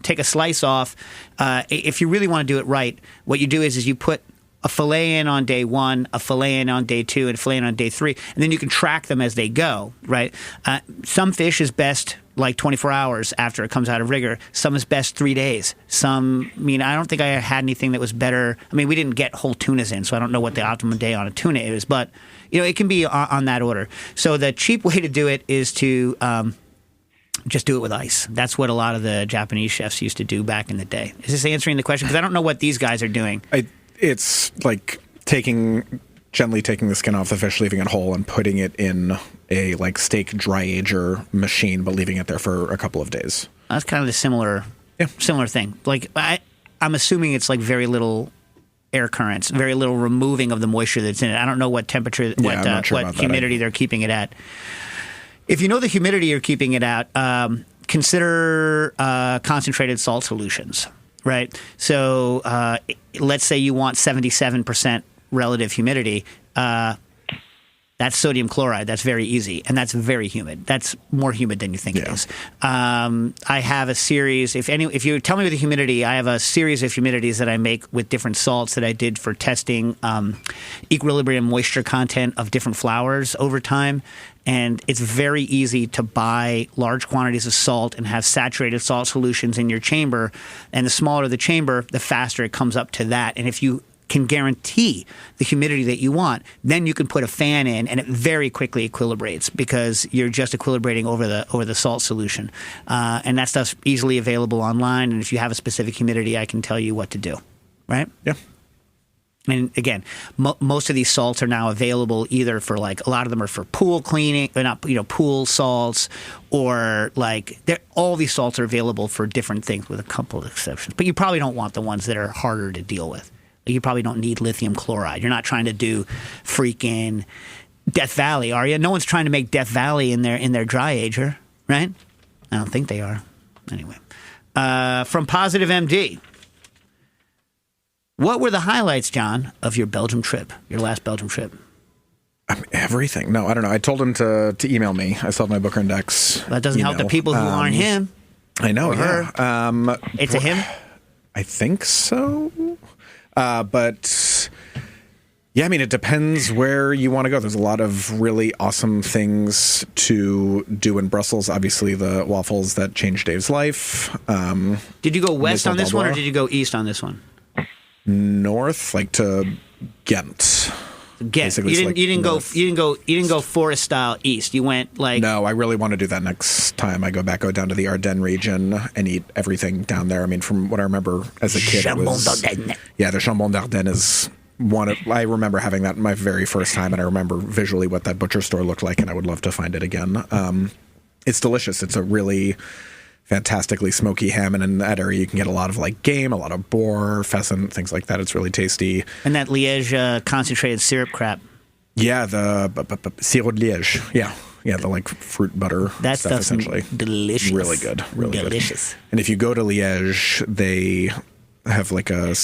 take a slice off. If you really want to do it right, what you do is you put a fillet in on day 1, a fillet in on day 2, and a fillet in on day 3, and then you can track them as they go, right? Some fish is best like 24 hours after it comes out of rigor. Some is best 3 days. I don't think I had anything that was better. I mean, we didn't get whole tunas in, so I don't know what the optimum day on a tuna is, but it can be on that order. So the cheap way to do it is to just do it with ice. That's what a lot of the Japanese chefs used to do back in the day. Is this answering the question? Because I don't know what these guys are doing. It's like gently taking the skin off the fish, leaving it whole, and putting it in a like steak dry ager machine, but leaving it there for a couple of days. That's kind of the similar thing. Like I'm assuming it's like very little air currents, very little removing of the moisture that's in it. I don't know what temperature, what humidity they're keeping it at. If you know the humidity you're keeping it at, consider concentrated salt solutions, right? So let's say you want 77% relative humidity. That's sodium chloride. That's very easy, and that's very humid. That's more humid than you think it is. I have a series. If you tell me with the humidity, I have a series of humidities that I make with different salts that I did for testing equilibrium moisture content of different flours over time. And it's very easy to buy large quantities of salt and have saturated salt solutions in your chamber. And the smaller the chamber, the faster it comes up to that. And if you can guarantee the humidity that you want, then you can put a fan in, and it very quickly equilibrates because you're just equilibrating over the salt solution. And that stuff's easily available online. And if you have a specific humidity, I can tell you what to do. Right? Yeah. And again, most of these salts are now available either for like a lot of them are for pool cleaning, or not, pool salts, or like all these salts are available for different things with a couple of exceptions. But you probably don't want the ones that are harder to deal with. You probably don't need lithium chloride. You're not trying to do freaking Death Valley, are you? No one's trying to make Death Valley in their dry ager, right? I don't think they are. Anyway, from Positive MD. What were the highlights, John, of your Belgium trip, your last Belgium trip? Everything. No, I don't know. I told him to email me. I still have my Booker Index. That doesn't help the people who aren't him. I know, yeah. Her. It's a him? I think so. But yeah, I mean, it depends where you want to go. There's a lot of really awesome things to do in Brussels. Obviously, the waffles that changed Dave's life. Did you go west on this one, or did you go east on this one? North, like to Ghent. Ghent. You didn't go forest style east. You went like. No, I really want to do that next time I go back. Go down to the Ardennes region and eat everything down there. I mean, from what I remember as a kid, it was the Jambon d'Ardennes is one of. I remember having that my very first time, and I remember visually what that butcher store looked like, and I would love to find it again. It's delicious. It's a really fantastically smoky ham, and in that area you can get a lot of like game, a lot of boar, pheasant, things like that. It's really tasty. And that Liège concentrated syrup crap. Yeah, the sirop de Liège. Yeah, the like fruit butter that stuff essentially. Delicious. Really good. Really delicious. Good. And if you go to Liège, they have like a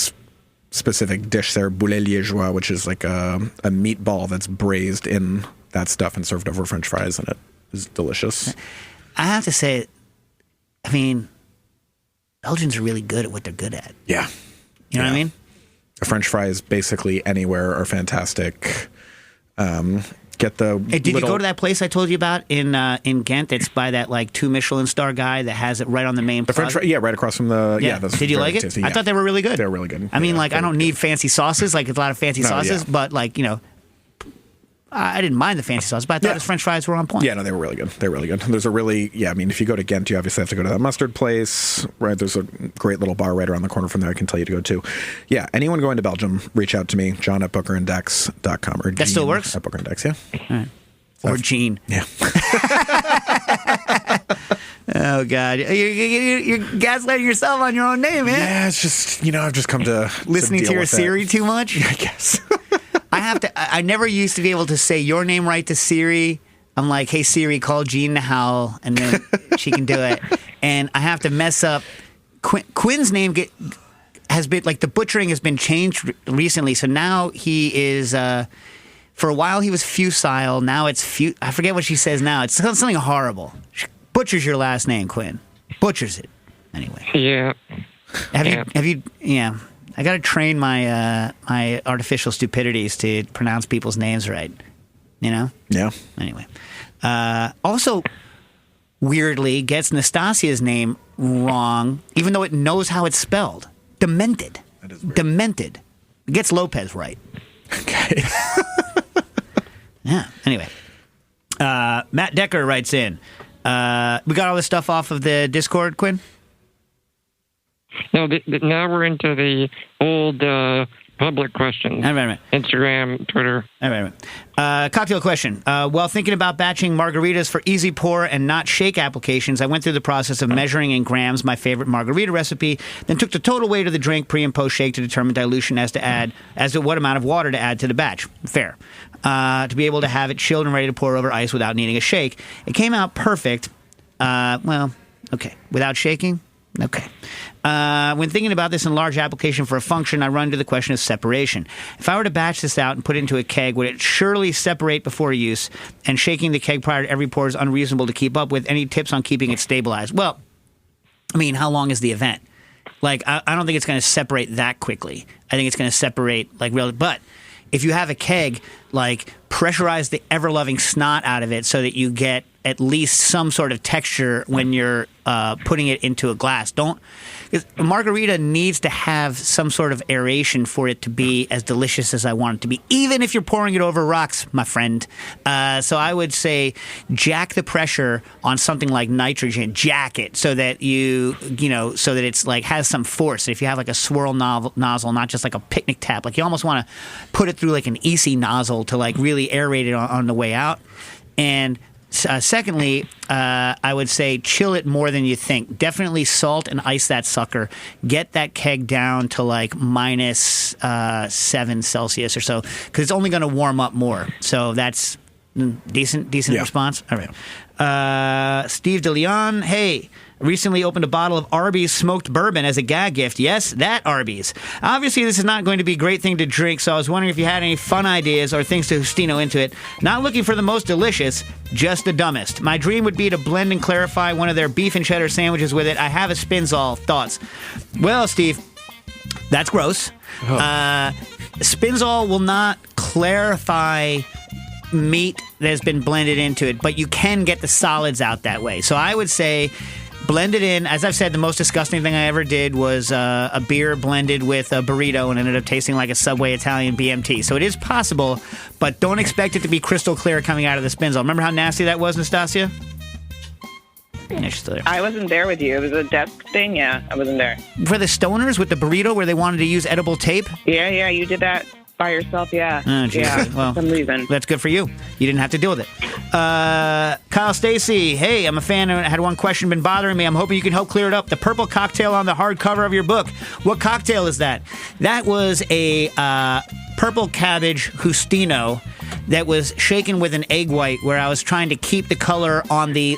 specific dish there, boulet liégeois, which is like a meatball that's braised in that stuff and served over French fries, and it is delicious. I have to say, I mean, Belgians are really good at what they're good at. Yeah. You know what I mean? The French fries basically anywhere are fantastic. Get the. Hey, did you go to that place I told you about in Ghent? It's by that like 2 Michelin star guy that has it right on the main. The French, right across from the. Yeah. Did you like it? Tasty, I thought they were really good. They're really good. I mean, like I don't need fancy sauces. Like it's a lot of fancy sauces, but like I didn't mind the fancy sauce, but I thought his French fries were on point. Yeah, no, they were really good. They're really good. There's a really, I mean, if you go to Ghent, you obviously have to go to that mustard place, right? There's a great little bar right around the corner from there I can tell you to go to. Yeah, anyone going to Belgium, reach out to me, John at bookerandex.com. Or that still works? At Bookerandex, yeah. All right. Or Gene. Yeah. Oh, God. You're gaslighting yourself on your own name, man. Yeah, it's just, I've just come to listening to your Siri too much? Yeah, I guess. I never used to be able to say your name right to Siri. I'm like, hey, Siri, call Jean to Howl, and then she can do it. And I have to mess up. Quinn's name has been, like, the butchering has been changed recently. So now he is, for a while he was Fusile. Now it's I forget what she says now. It's something horrible. She butchers your last name, Quinn. Butchers it. Anyway. Yeah. Have you, yeah. I got to train my my artificial stupidities to pronounce people's names right. Yeah. Anyway, also weirdly gets Nastasia's name wrong, even though it knows how it's spelled. Demented. That is weird. Demented. It gets Lopez right. Okay. Yeah. Anyway, Matt Decker writes in. We got all this stuff off of the Discord, Quinn? No, now we're into the old public questions. Right. Instagram, Twitter. Right. Cocktail question. While thinking about batching margaritas for easy pour and not shake applications, I went through the process of measuring in grams my favorite margarita recipe, then took the total weight of the drink pre and post shake to determine dilution as to what amount of water to add to the batch. Fair. To be able to have it chilled and ready to pour over ice without needing a shake. It came out perfect. Okay. Without shaking? Okay. When thinking about this in large application for a function, I run to the question of separation. If I were to batch this out and put it into a keg, would it surely separate before use? And shaking the keg prior to every pour is unreasonable to keep up with. Any tips on keeping it stabilized? Well, I mean, how long is the event? Like, I don't think it's going to separate that quickly. I think it's going to separate, like, really. But if you have a keg, like, pressurize the ever-loving snot out of it so that you get at least some sort of texture when you're putting it into a glass. A margarita needs to have some sort of aeration for it to be as delicious as I want it to be, even if you're pouring it over rocks, my friend. So I would say jack the pressure on something like nitrogen, jack it so that so that it's like has some force. If you have like a swirl nozzle, not just like a picnic tap, like you almost want to put it through like an EC nozzle to like really aerate it on the way out. And secondly, I would say chill it more than you think. Definitely salt and ice that sucker. Get that keg down to like minus 7 Celsius or so, because it's only going to warm up more. So that's decent response. All right. Steve DeLeon, hey. Recently opened a bottle of Arby's smoked bourbon as a gag gift. Yes, that Arby's. Obviously, this is not going to be a great thing to drink, so I was wondering if you had any fun ideas or things to Justino into it. Not looking for the most delicious, just the dumbest. My dream would be to blend and clarify one of their beef and cheddar sandwiches with it. I have a Spinzall. Thoughts? Well, Steve, that's gross. Oh. Spinzall will not clarify meat that has been blended into it, but you can get the solids out that way. So I would say blend it in. As I've said, the most disgusting thing I ever did was a beer blended with a burrito and ended up tasting like a Subway Italian BMT. So it is possible, but don't expect it to be crystal clear coming out of the Spinzall. Remember how nasty that was, Nastasia? Yeah, she's still there. I wasn't there with you. It was a desk thing. Yeah, I wasn't there. For the stoners with the burrito where they wanted to use edible tape? Yeah, you did that by yourself, yeah. Oh, yeah, well, for some reason. That's good for you. You didn't have to deal with it. Kyle Stacy, hey, I'm a fan and I had one question been bothering me. I'm hoping you can help clear it up. The purple cocktail on the hardcover of your book. What cocktail is that? That was a purple cabbage Justino that was shaken with an egg white, where I was trying to keep the color on the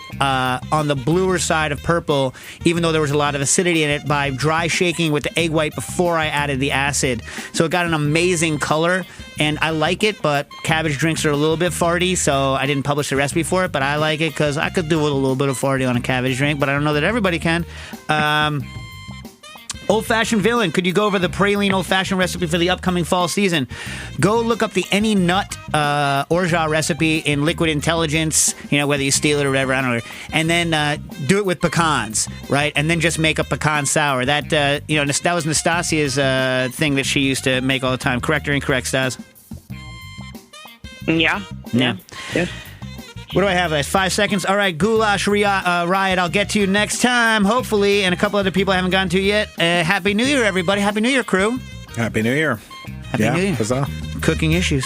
bluer side of purple, even though there was a lot of acidity in it, by dry shaking with the egg white before I added the acid. So it got an amazing color, and I like it, but cabbage drinks are a little bit farty, so I didn't publish the recipe for it, but I like it because I could do with a little bit of farty on a cabbage drink, but I don't know that everybody can. Old-fashioned villain. Could you go over the praline old-fashioned recipe for the upcoming fall season? Go look up the any nut orgeat recipe in Liquid Intelligence. Whether you steal it or whatever, I don't know. And then do it with pecans, right? And then just make a pecan sour. That that was Nastasia's thing that she used to make all the time. Correct or incorrect, Stas? Yeah. Yes. What do I have? 5 seconds. All right, Goulash Riot. I'll get to you next time, hopefully, and a couple other people I haven't gotten to yet. Happy New Year, everybody. Happy New Year, crew. Happy New Year. Happy New Year. Huzzah. Cooking issues.